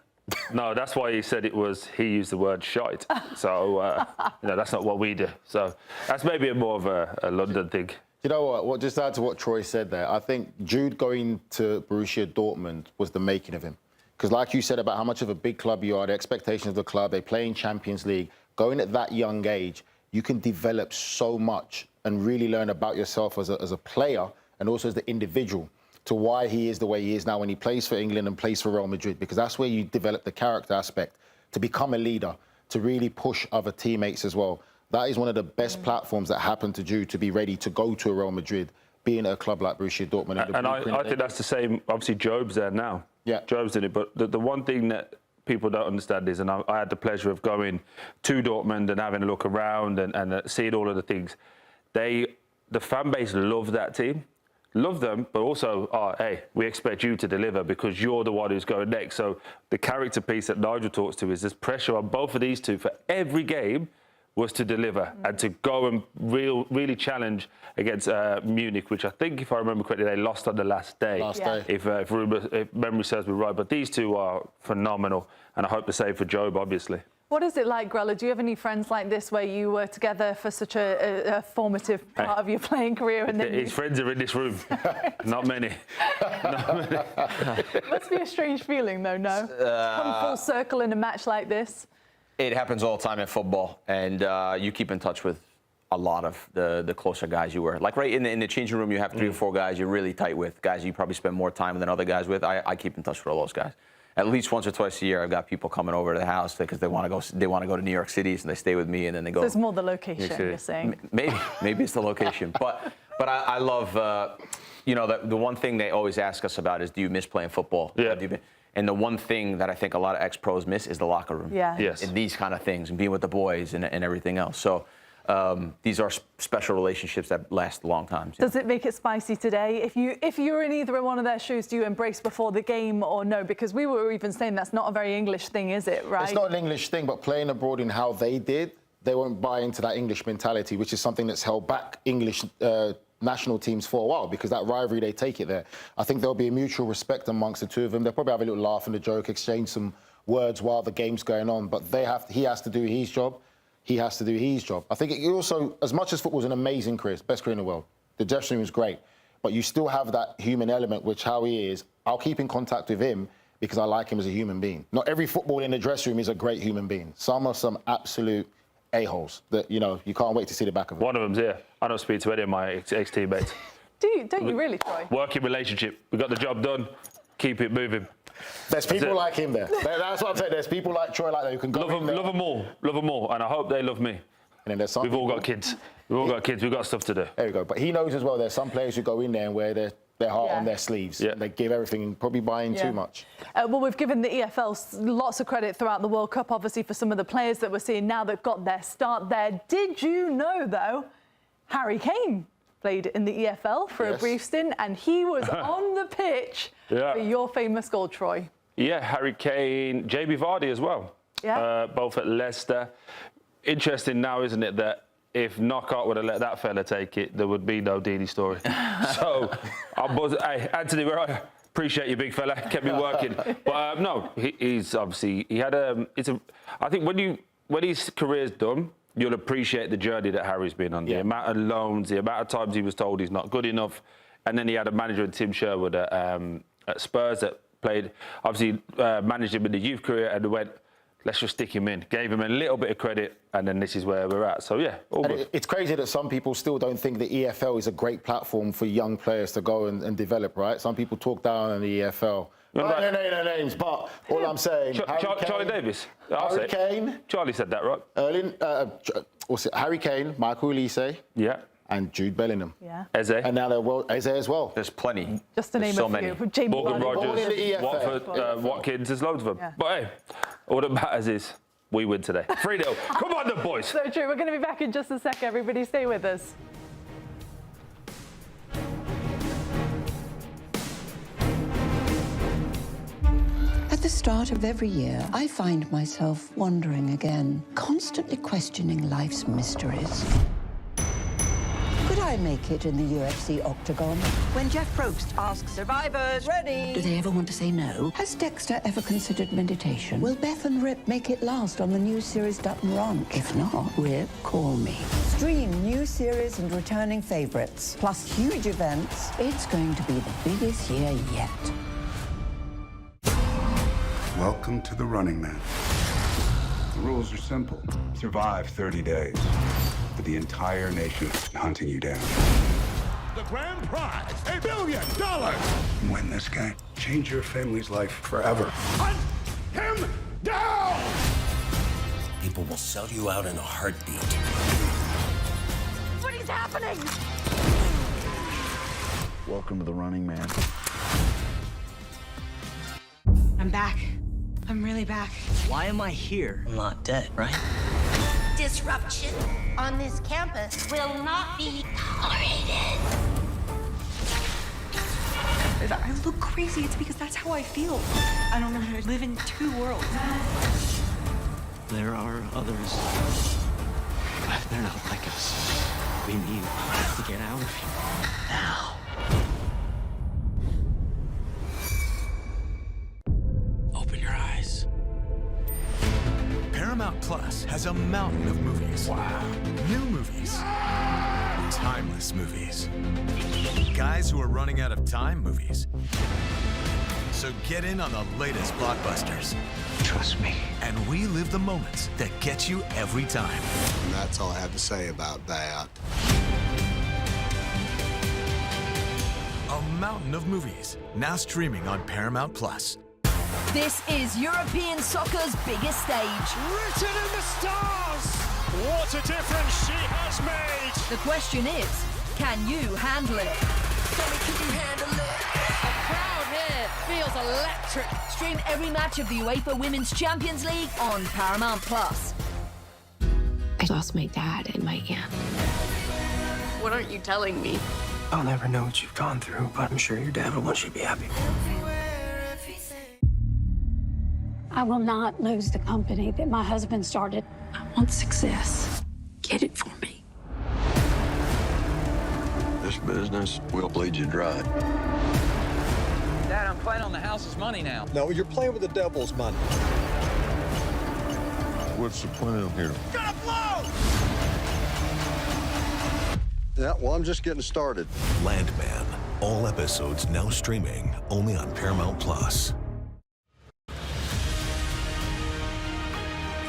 No, that's why he said he used the word shite. So, that's not what we do. So that's maybe more of a London thing. You know what? Just to add to what Troy said there, I think Jude going to Borussia Dortmund was the making of him. Because like you said about how much of a big club you are, the expectations of the club, they play in Champions League, going at that young age, you can develop so much and really learn about yourself as a player and also as the individual. to why he is the way he is now when he plays for England and plays for Real Madrid, because that's where you develop the character aspect to become a leader, to really push other teammates as well. That is one of the best platforms that happened to Jude to be ready to go to Real Madrid, being at a club like Borussia Dortmund. And I think that's the same. Obviously, Job's there now. Yeah. Job's in it. But the one thing that people don't understand is, and I had the pleasure of going to Dortmund and having a look around and seeing all of the things. The fan base love that team. Love them, but also, hey, we expect you to deliver because you're the one who's going next. So the character piece that Nigel talks to is there's pressure on both of these two for every game was to deliver and to go and really challenge against Munich, which I think, if I remember correctly, they lost on the last day. If memory serves me right. But these two are phenomenal, and I hope the same for Job, obviously. What is it like, Grella? Do you have any friends like this where you were together for such a formative part of your playing career? And then his friends are in this room. Not many. Not many. It must be a strange feeling, though, no? Come full circle in a match like this. It happens all the time in football, and you keep in touch with a lot of the closer guys you were. Like right in the changing room, you have 3 or 4 guys you're really tight with, guys you probably spend more time than other guys with. I keep in touch with all those guys. At least once or twice a year, I've got people coming over to the house because they want to go. They want to go to New York City, and they stay with me, and then they go. So it's more the location, you're saying? Maybe it's the location, but I love. The one thing they always ask us about is, do you miss playing football? Yeah. And the one thing that I think a lot of ex-pros miss is the locker room. Yeah. Yes. And these kind of things, and being with the boys and everything else. So. These are special relationships that last a long time. Does it make it spicy today? If you're in either one of their shoes, do you embrace before the game or no? Because we were even saying that's not a very English thing, is it, right? It's not an English thing, but playing abroad in how they did, they won't buy into that English mentality, which is something that's held back English national teams for a while, because that rivalry, they take it there. I think there'll be a mutual respect amongst the two of them. They'll probably have a little laugh and a joke, exchange some words while the game's going on, but he has to do his job. He has to do his job. I think it also, as much as football's an amazing career, best career in the world, the dressing room is great, but you still have that human element, which how he is. I'll keep in contact with him because I like him as a human being. Not every footballer in the dressing room is a great human being. Some are some absolute a-holes that, you can't wait to see the back of them. One of them's here. I don't speak to any of my ex-teammates. Don't you really, Troy? Working relationship. We got the job done. Keep it moving. There's people like him there. That's what I'm saying. There's people like Troy like that who can go in there. Love them all, and I hope they love me. And then there's some We've all got kids. We've got stuff to do. There you go. But he knows as well there's some players who go in there and wear their heart on their sleeves. Yeah. They give everything and probably buy in too much. Well, we've given the EFL lots of credit throughout the World Cup, obviously, for some of the players that we're seeing now that got their start there. Did you know, though, Harry Kane played in the EFL for a brief stint, and he was on the pitch for your famous goal, Troy? Yeah, Harry Kane, JB Vardy as well. Yeah. Both at Leicester. Interesting now, isn't it, that if Knockout would have let that fella take it, there would be no Deeney story. So, hey, Anthony, where are you? Appreciate you, big fella. Kept me working. But no, he's obviously, he had I think when his career's done, you'll appreciate the journey that Harry's been on. The amount of loans, the amount of times he was told he's not good enough. And then he had a manager in Tim Sherwood at Spurs that played, obviously managed him in the youth career and went, let's just stick him in. Gave him a little bit of credit, and then this is where we're at. So, yeah, all good. It's crazy that some people still don't think the EFL is a great platform for young players to go and develop, right? Some people talk down on the EFL. I don't know their names, but all I'm saying... Charlie Davis. Harry Kane. Charlie said that, right? Erling, Harry Kane, Michael Olise. Yeah. And Jude Bellingham. Yeah. Eze. And now Eze as well. There's plenty. Just to name a few. Jamie Morgan Vardy. Rogers, Watford, Watkins, there's loads of them. But hey, all that matters is we win today. 3-0. Come on, the boys. So true. We're going to be back in just a sec, everybody. Stay with us. At the start of every year, I find myself wondering again, constantly questioning life's mysteries. Could I make it in the UFC octagon? When Jeff Probst asks survivors, ready? Do they ever want to say no? Has Dexter ever considered meditation? Will Beth and Rip make it last on the new series Dutton Ranch? If not, Rip, call me. Stream new series and returning favorites, plus huge events. It's going to be the biggest year yet. Welcome to the Running Man. The rules are simple. Survive 30 days. But the entire nation hunting you down. The grand prize, $1 billion. Win this game. Change your family's life forever. Hunt him down! People will sell you out in a heartbeat. What is happening? Welcome to the Running Man. I'm back. I'm really back. Why am I here? I'm not dead, right? Disruption on this campus will not be tolerated. If I look crazy, it's because that's how I feel. I don't know how to live in two worlds. There are others. But they're not like us. We need to get out of here. Now. Open your eyes. Paramount Plus has a mountain of movies. Wow. New movies. Timeless movies. Guys who are running out of time movies. So get in on the latest blockbusters. Trust me. And we live the moments that get you every time. And that's all I have to say about that. A mountain of movies, now streaming on Paramount Plus. This is European soccer's biggest stage. Written in the stars! What a difference she has made! The question is, can you handle it? Can you handle it? The crowd here feels electric. Stream every match of the UEFA Women's Champions League on Paramount Plus. I lost my dad and my aunt. What aren't you telling me? I'll never know what you've gone through, but I'm sure your dad will want you to be happy. I will not lose the company that my husband started. I want success. Get it for me. This business will bleed you dry. Dad, I'm playing on the house's money now. No, you're playing with the devil's money. What's the plan here? Gotta blow! Yeah, well, I'm just getting started. Landman. All episodes now streaming only on Paramount Plus.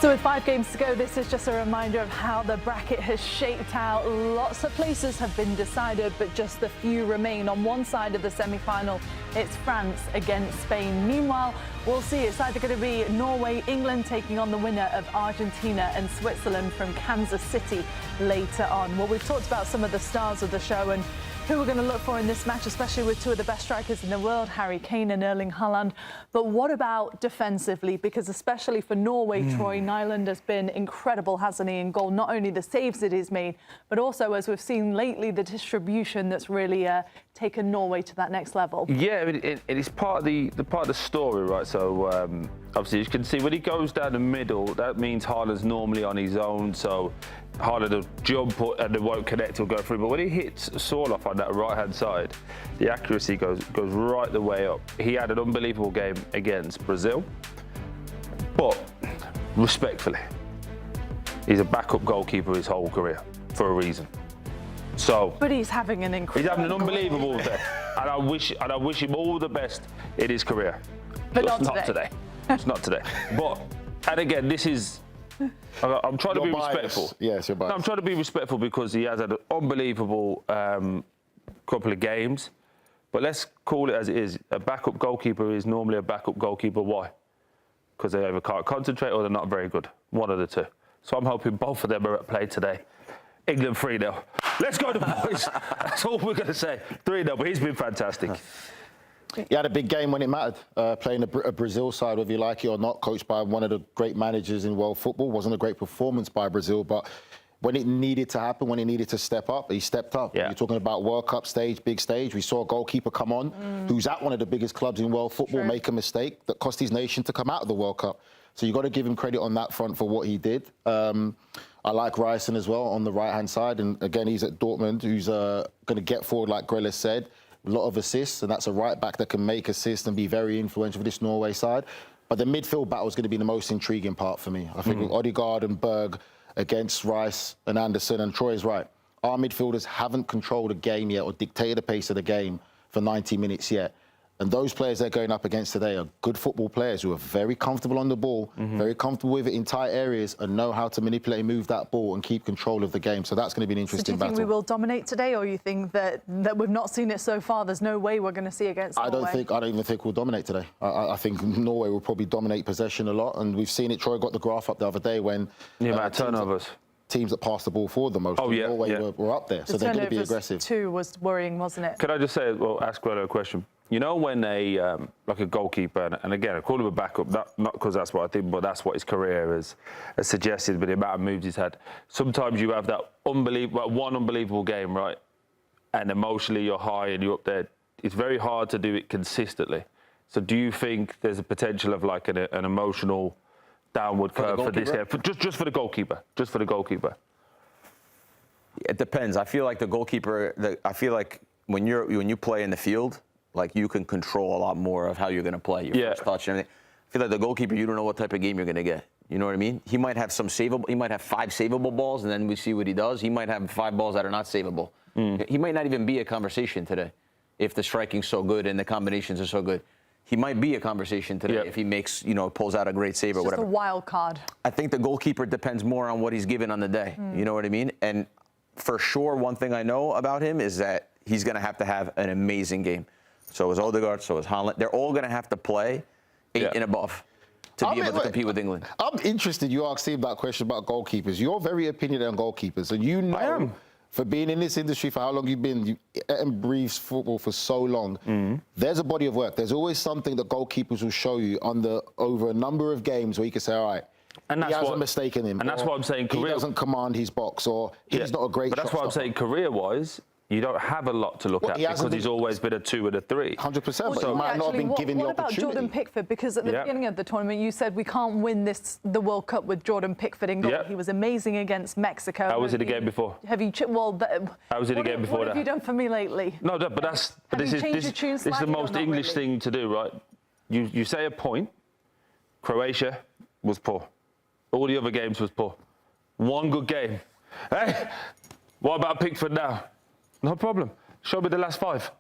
So with 5 games to go, this is just a reminder of how the bracket has shaped out. Lots of places have been decided, but just a few remain. On one side of the semi-final, it's France against Spain. Meanwhile, we'll see it's either going to be Norway, England taking on the winner of Argentina and Switzerland from Kansas City later on. Well, we've talked about some of the stars of the show and who we're going to look for in this match, especially with two of the best strikers in the world, Kane and Erling Haaland. But what about defensively? Because especially for Norway, Troy Nyland has been incredible, hasn't he, in goal? Not only the saves that he's made, but also, as we've seen lately, the distribution that's really taken Norway to that next level. Yeah, I mean, it's part of the part of the story, right? So obviously, you can see when he goes down the middle, that means Haaland's normally on his own. So Haaland will jump and it won't connect or go through. But when he hits Sorloth on that right-hand side, the accuracy goes right the way up. He had an unbelievable game against Brazil. But respectfully, he's a backup goalkeeper his whole career for a reason. So, but he's having an incredible. He's having an unbelievable day, and I wish him all the best in his career. But just not today. It's not today. But and again, this is. I'm trying to be respectful. Yes, you're biased. No, I'm trying to be respectful because he has had an unbelievable couple of games. But let's call it as it is. A backup goalkeeper is normally a backup goalkeeper. Why? Because they either can't concentrate or they're not very good. One of the two. So I'm hoping both of them are at play today. England 3-0. Let's go, the boys. That's all we're going to say. 3-0, but he's been fantastic. He had a big game when it mattered, playing a Brazil side, whether you like it or not, coached by one of the great managers in world football. Wasn't a great performance by Brazil, but when it needed to happen, when he needed to step up, he stepped up. Yeah. You're talking about World Cup stage, big stage. We saw a goalkeeper come on who's at one of the biggest clubs in world football make a mistake that cost his nation to come out of the World Cup. So you've got to give him credit on that front for what he did. I like Ryerson as well on the right-hand side. And again, he's at Dortmund, who's going to get forward, like Grella said. A lot of assists, and that's a right-back that can make assists and be very influential for this Norway side. But the midfield battle is going to be the most intriguing part for me. I think with Odegaard and Berg against Rice and Anderson, and Troy is right. Our midfielders haven't controlled a game yet or dictated the pace of the game for 90 minutes yet. And those players they're going up against today are good football players who are very comfortable on the ball, very comfortable with it in tight areas, and know how to manipulate and move that ball and keep control of the game. So that's going to be an interesting battle. Do you think we will dominate today, or you think that we've not seen it so far? There's no way we're going to see against Norway. I don't even think we'll dominate today. I think Norway will probably dominate possession a lot, and we've seen it. Troy got the graph up the other day when turnovers. Teams that pass the ball forward the most. Norway were up there, so they're going to be aggressive. 2 was worrying, wasn't it? Can I just say, ask Grella a question? You know, when like a goalkeeper, and again, I call him a backup, not because that's what I think, but that's what his career has suggested, but the amount of moves he's had. Sometimes you have that one unbelievable game, right? And emotionally you're high and you're up there. It's very hard to do it consistently. So do you think there's a potential of like an emotional downward curve for this game? Just for the goalkeeper. Just for the goalkeeper. It depends. I feel like the goalkeeper, I feel like when you play in the field, like you can control a lot more of how you're going to play, your first touch and everything. I feel like the goalkeeper, you don't know what type of game you're going to get. You know what I mean? He might have he might have 5 savable balls, and then we see what he does. He might have 5 balls that are not savable. He might not even be a conversation today if the striking's so good and the combinations are so good. He might be a conversation today if he makes, pulls out a great save or whatever. Just a wild card. I think the goalkeeper depends more on what he's given on the day. You know what I mean? And for sure, one thing I know about him is that he's going to have an amazing game. So is Odegaard, so is Haaland. They're all going to have to play 8 and above to be able to compete with England. I'm interested. You asked him that question about goalkeepers. You're very opinionated on goalkeepers, and you know, for being in this industry for how long you've been, you and breathes football for so long. There's a body of work. There's always something that goalkeepers will show you over a number of games where you can say, all right, and he has a mistake in him. And that's what I'm saying. He doesn't command his box, or he's not a great shot. But that's what I'm saying. Career-wise, you don't have a lot to look at because he's always been a 2 and a 3. 100%, but he might not have been given the opportunity. What about Jordan Pickford? Because at the beginning of the tournament, you said we can't win the World Cup with Jordan Pickford in goal. He was amazing against Mexico. How was it the game before? Have you? How was it the game before that? What have you done for me lately? No, but this is the most English thing to do, right? You say a point. Croatia was poor. All the other games was poor. One good game. Hey, what about Pickford now? No problem. Show me the last 5.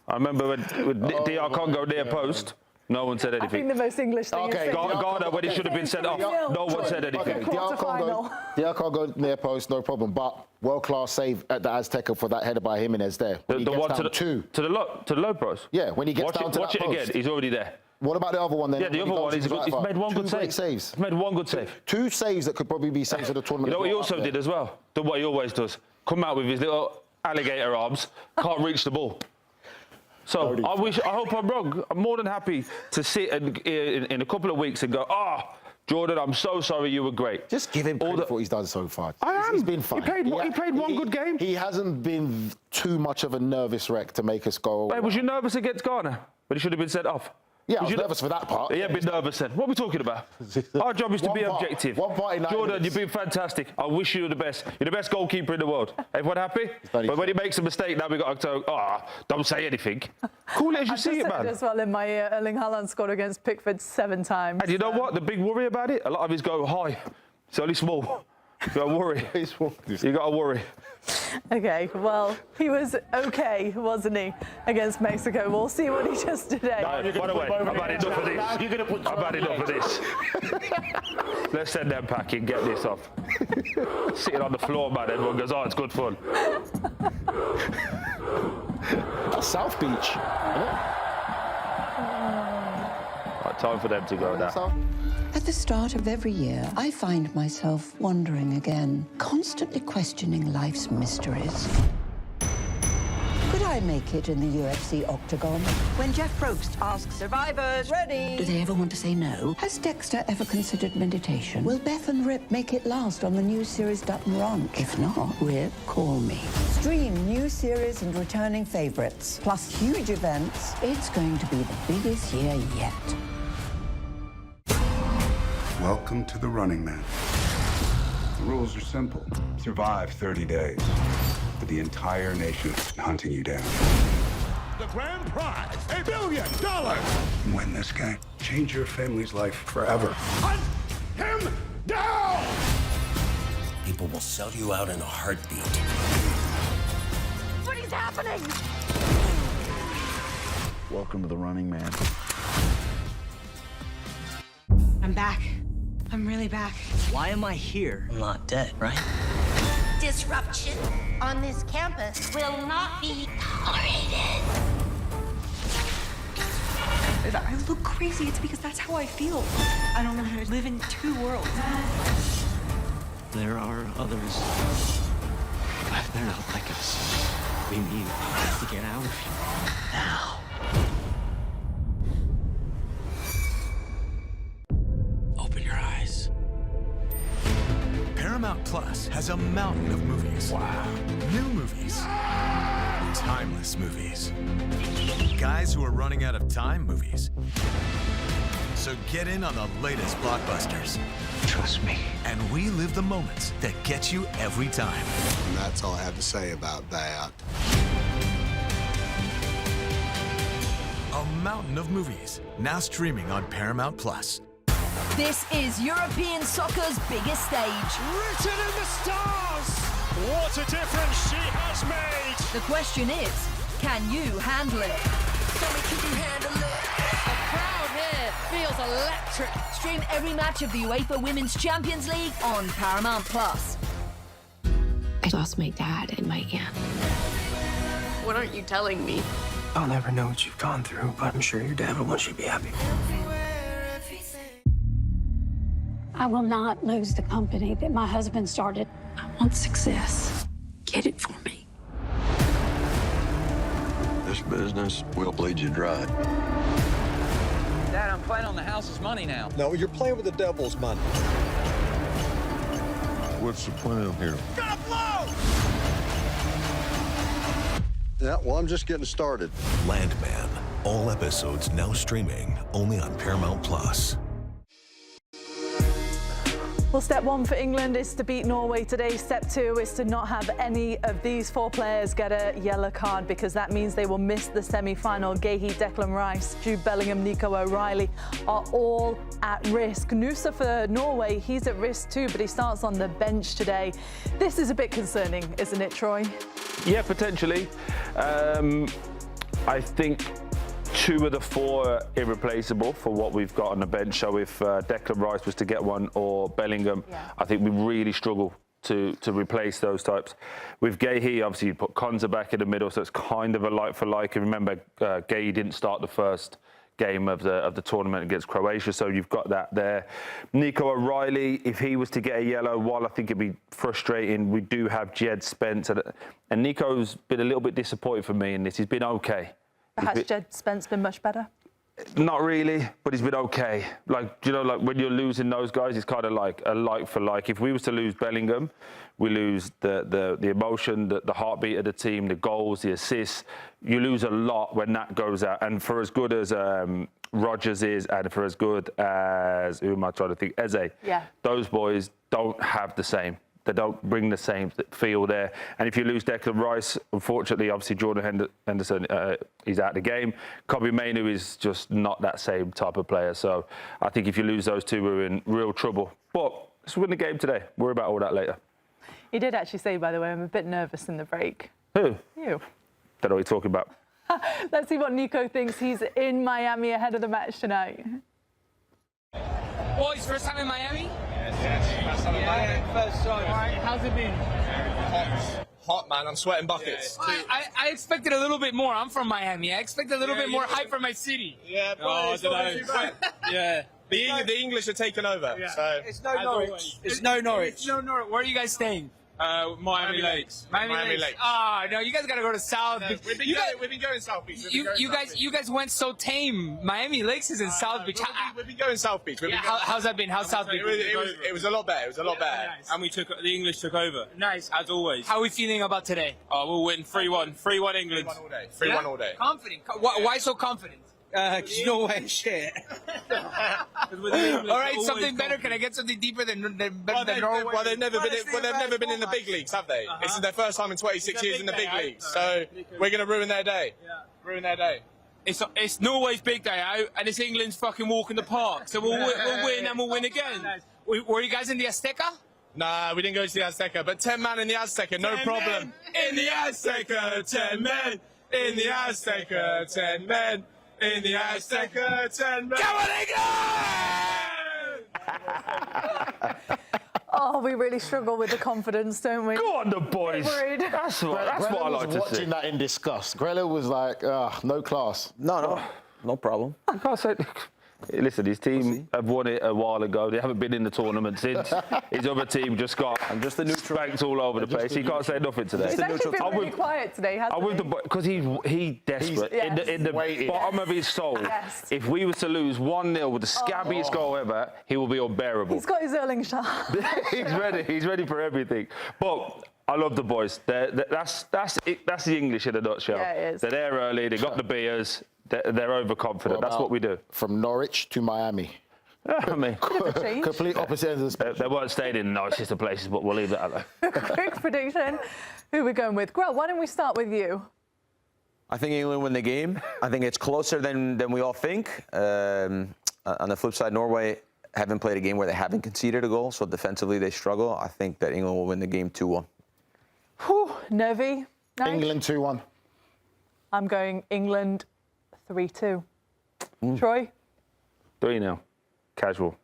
I remember when DR Congo near post, no one said anything. I think the most English thing is Ghana, when he should have been sent off, no one said anything. DR Congo near post, no problem. But world-class save at the Azteca for that header by Jimenez there. The one to the low post? Yeah, when he gets down to that post. Watch it again, he's already there. What about the other one then? Yeah, the other one, he's made one good save. He's made one good save. 2 saves that could probably be saves of the tournament. You know what he also did as well? Done what he always does. Come out with his little alligator arms, can't reach the ball. So I hope I'm wrong. I'm more than happy to sit in a couple of weeks and go, Jordan, I'm so sorry, you were great. Just give him credit for what he's done so far. He's been fine. He played one good game. He hasn't been too much of a nervous wreck to make us go. Hey, was you nervous against Ghana? But he should have been sent off. Yeah, I was nervous for that part. He had been nervous then. What are we talking about? Our job is to be objective. Jordan, you've been fantastic. I wish you the best. You're the best goalkeeper in the world. Everyone happy? But when he makes a mistake, now we've got to go, don't say anything. Cool it as you see it, man. As well in my Erling Haaland scored against Pickford 7 times. And you know what? The big worry about it? A lot of his go high. It's only small. You got to worry. You got to worry. Okay, well, he was okay, wasn't he, against Mexico? We'll see what he does today. By the way, I've had enough of this. I've had enough of this. Let's send them packing, get this off. Sitting on the floor, man, everyone goes, it's good fun. That's South Beach, isn't it? Right, time for them to go now. At the start of every year, I find myself wondering again, constantly questioning life's mysteries. Could I make it in the UFC octagon? When Jeff Probst asks survivors, ready? Do they ever want to say no? Has Dexter ever considered meditation? Will Beth and Rip make it last on the new series Dutton Ranch? If not, Rip, call me. Stream new series and returning favorites, plus huge events. It's going to be the biggest year yet. Welcome to the Running Man. The rules are simple. Survive 30 days. But the entire nation is hunting you down. The grand prize, $1 billion. Win this game. Change your family's life forever. Hunt him down! People will sell you out in a heartbeat. What is happening? Welcome to the running man. I'm back. I'm really back. Why am I here? I'm not dead, right? Disruption on this campus will not be tolerated. If I look crazy, it's because that's how I feel. I don't know how to live in two worlds. There are others. But they're not like us. We need to get out of here. Now. Open your eyes. Paramount Plus has a mountain of movies. Wow. New movies. Timeless movies. Guys who are running out of time movies. So get in on the latest blockbusters. Trust me. And relive the moments that get you every time. And that's all I have to say about that. A mountain of movies, now streaming on Paramount Plus. This is European soccer's biggest stage. Written in the stars! What a difference she has made! The question is, can you handle it? Tell me, can you handle it? The crowd here feels electric. Stream every match of the UEFA Women's Champions League on Paramount Plus. I lost my dad and my aunt. What aren't you telling me? I'll never know what you've gone through, but I'm sure your dad will want you to be happy. I will not lose the company that my husband started. I want success. Get it for me. This business will bleed you dry. Dad, I'm playing on the house's money now. No, you're playing with the devil's money. What's the plan here? Gotta blow! Yeah, well, I'm just getting started. Landman. All episodes now streaming only on Paramount Plus. Well, step one for England is to beat Norway today. Step two is to not have any of these four players get a yellow card, because that means they will miss the semi-final. Gahey, Declan Rice, Jude Bellingham, Nico O'Reilly are all at risk. Nusa for Norway, he's at risk too, but he starts on the bench today. This is a bit concerning, isn't it, Troy? Yeah, potentially. I think 2 of the 4 are irreplaceable for what we've got on the bench. So if Declan Rice was to get one, or Bellingham, I think we really struggle to replace those types. With Gahey, obviously you put Konza back in the middle, so it's kind of a like for like. And remember, Gahey didn't start the first game of the tournament against Croatia, so you've got that there. Nico O'Reilly, if he was to get a yellow, while I think it'd be frustrating, we do have Jed Spence, and Nico's been a little bit disappointed for me in this. He's been okay. Has Jed Spence been much better? Not really, but he's been okay. Like, you know, like when you're losing those guys, it's kind of like a like for like. If we was to lose Bellingham, we lose the emotion, the heartbeat of the team, the goals, the assists. You lose a lot when that goes out. And for as good as Rodgers is, and for as good as, who am I trying to think, Eze, those boys don't have the same. They don't bring the same feel there. And if you lose Declan Rice, unfortunately, obviously Jordan Henderson, he's out of the game. Kobbie Mainoo is just not that same type of player. So I think if you lose those two, we're in real trouble. But let's win the game today. Worry about all that later. He did actually say, by the way, I'm a bit nervous in the break. Who? You. Don't know what you're talking about. Let's see what Nico thinks. He's in Miami ahead of the match tonight. Boys, first time in Miami? Yes, first time in Miami. First time. How's it been? Hot, man. I'm sweating buckets. I expected a little bit more. I'm from Miami. I expected a little bit more hype from my city. Yeah, but I don't know. Yeah. The English are taking over. Yeah. So. It's no Norwich. It's no Norwich. Where are you guys staying? Miami Lakes. Miami Lakes. Ah, no, you guys gotta go to South Beach. We've been going South Beach. You guys went so tame. Miami Lakes is in South Beach. We've been going South Beach. How's that been? How's South Beach? It was a lot better. It was a lot better. Nice. And the English took over. Nice. As always. How are we feeling about today? Oh, we'll win 3-1. 3-1 England. 3-1 all day. 3-1 all day. Confident. Why so confident? Norway shit. All right, something better. Can I get something deeper than Norway? Well, they've never been in the big leagues, have they? This is their first time in 26 years in the big leagues. So we're going to ruin their day. Ruin their day. It's Norway's big day out, and it's England's fucking walk in the park. So we'll win and we'll win again. Were you guys in the Azteca? Nah, we didn't go to the Azteca, but 10 man in the Azteca, no problem. In the Azteca, 10 men. In the Azteca, 10 men. In the Azteca 10 minutes. Come on, England! Oh, we really struggle with the confidence, don't we? Go on, the boys. Worried. That's what I like to see. Watching that in disgust. Grella was like, no class. No problem. I can't say. Listen, his team have won it a while ago. They haven't been in the tournament since. His other team just got spanked all over the place. He can't say nothing today. He's actually been really quiet today, hasn't he? Because he's desperate. In the bottom of his soul, if we were to lose 1-0 with the scabbiest goal ever, he will be unbearable. He's got his Erling shot. He's ready. He's ready for everything. But I love the boys. That's the English in a nutshell. Yeah, it is. They're there early. They got the beers. They're overconfident. That's what we do. From Norwich to Miami. I mean, complete opposite ends of the spectrum. They weren't staying in the nicest of places, but we'll leave that alone. Quick prediction. Who are we going with? Grell, why don't we start with you? I think England win the game. I think it's closer than we all think. On the flip side, Norway haven't played a game where they haven't conceded a goal, so defensively they struggle. I think that England will win the game 2-1. Whew, nervy. Nice. England 2-1. I'm going England 3-2. Troy? 3-0. Casual.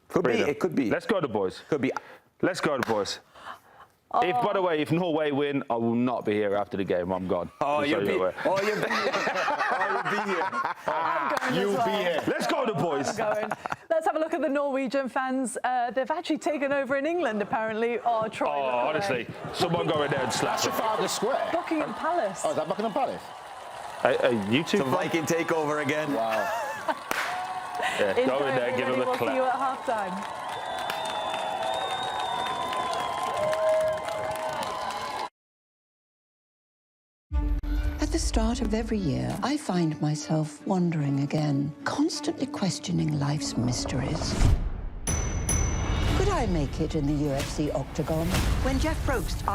Could be. It could be. Let's go, the boys. Could be. Let's go, the boys. By the way, if Norway win, I will not be here after the game. I'm gone. You'll be here. You'll be here. Let's go, the boys. I'm going. Let's have a look at the Norwegian fans. They've actually taken over in England, apparently. Oh, Troy. Honestly, someone go in there and slap them. Trafalgar Square. Buckingham Palace. Oh, is that Buckingham Palace? You two. It's a Viking takeover again. Wow. Yeah, go in there, give them a We'll clap. see you at half-time. At the start of every year, I find myself wondering again, constantly questioning life's mysteries. Could I make it in the UFC octagon? When Jeff Probst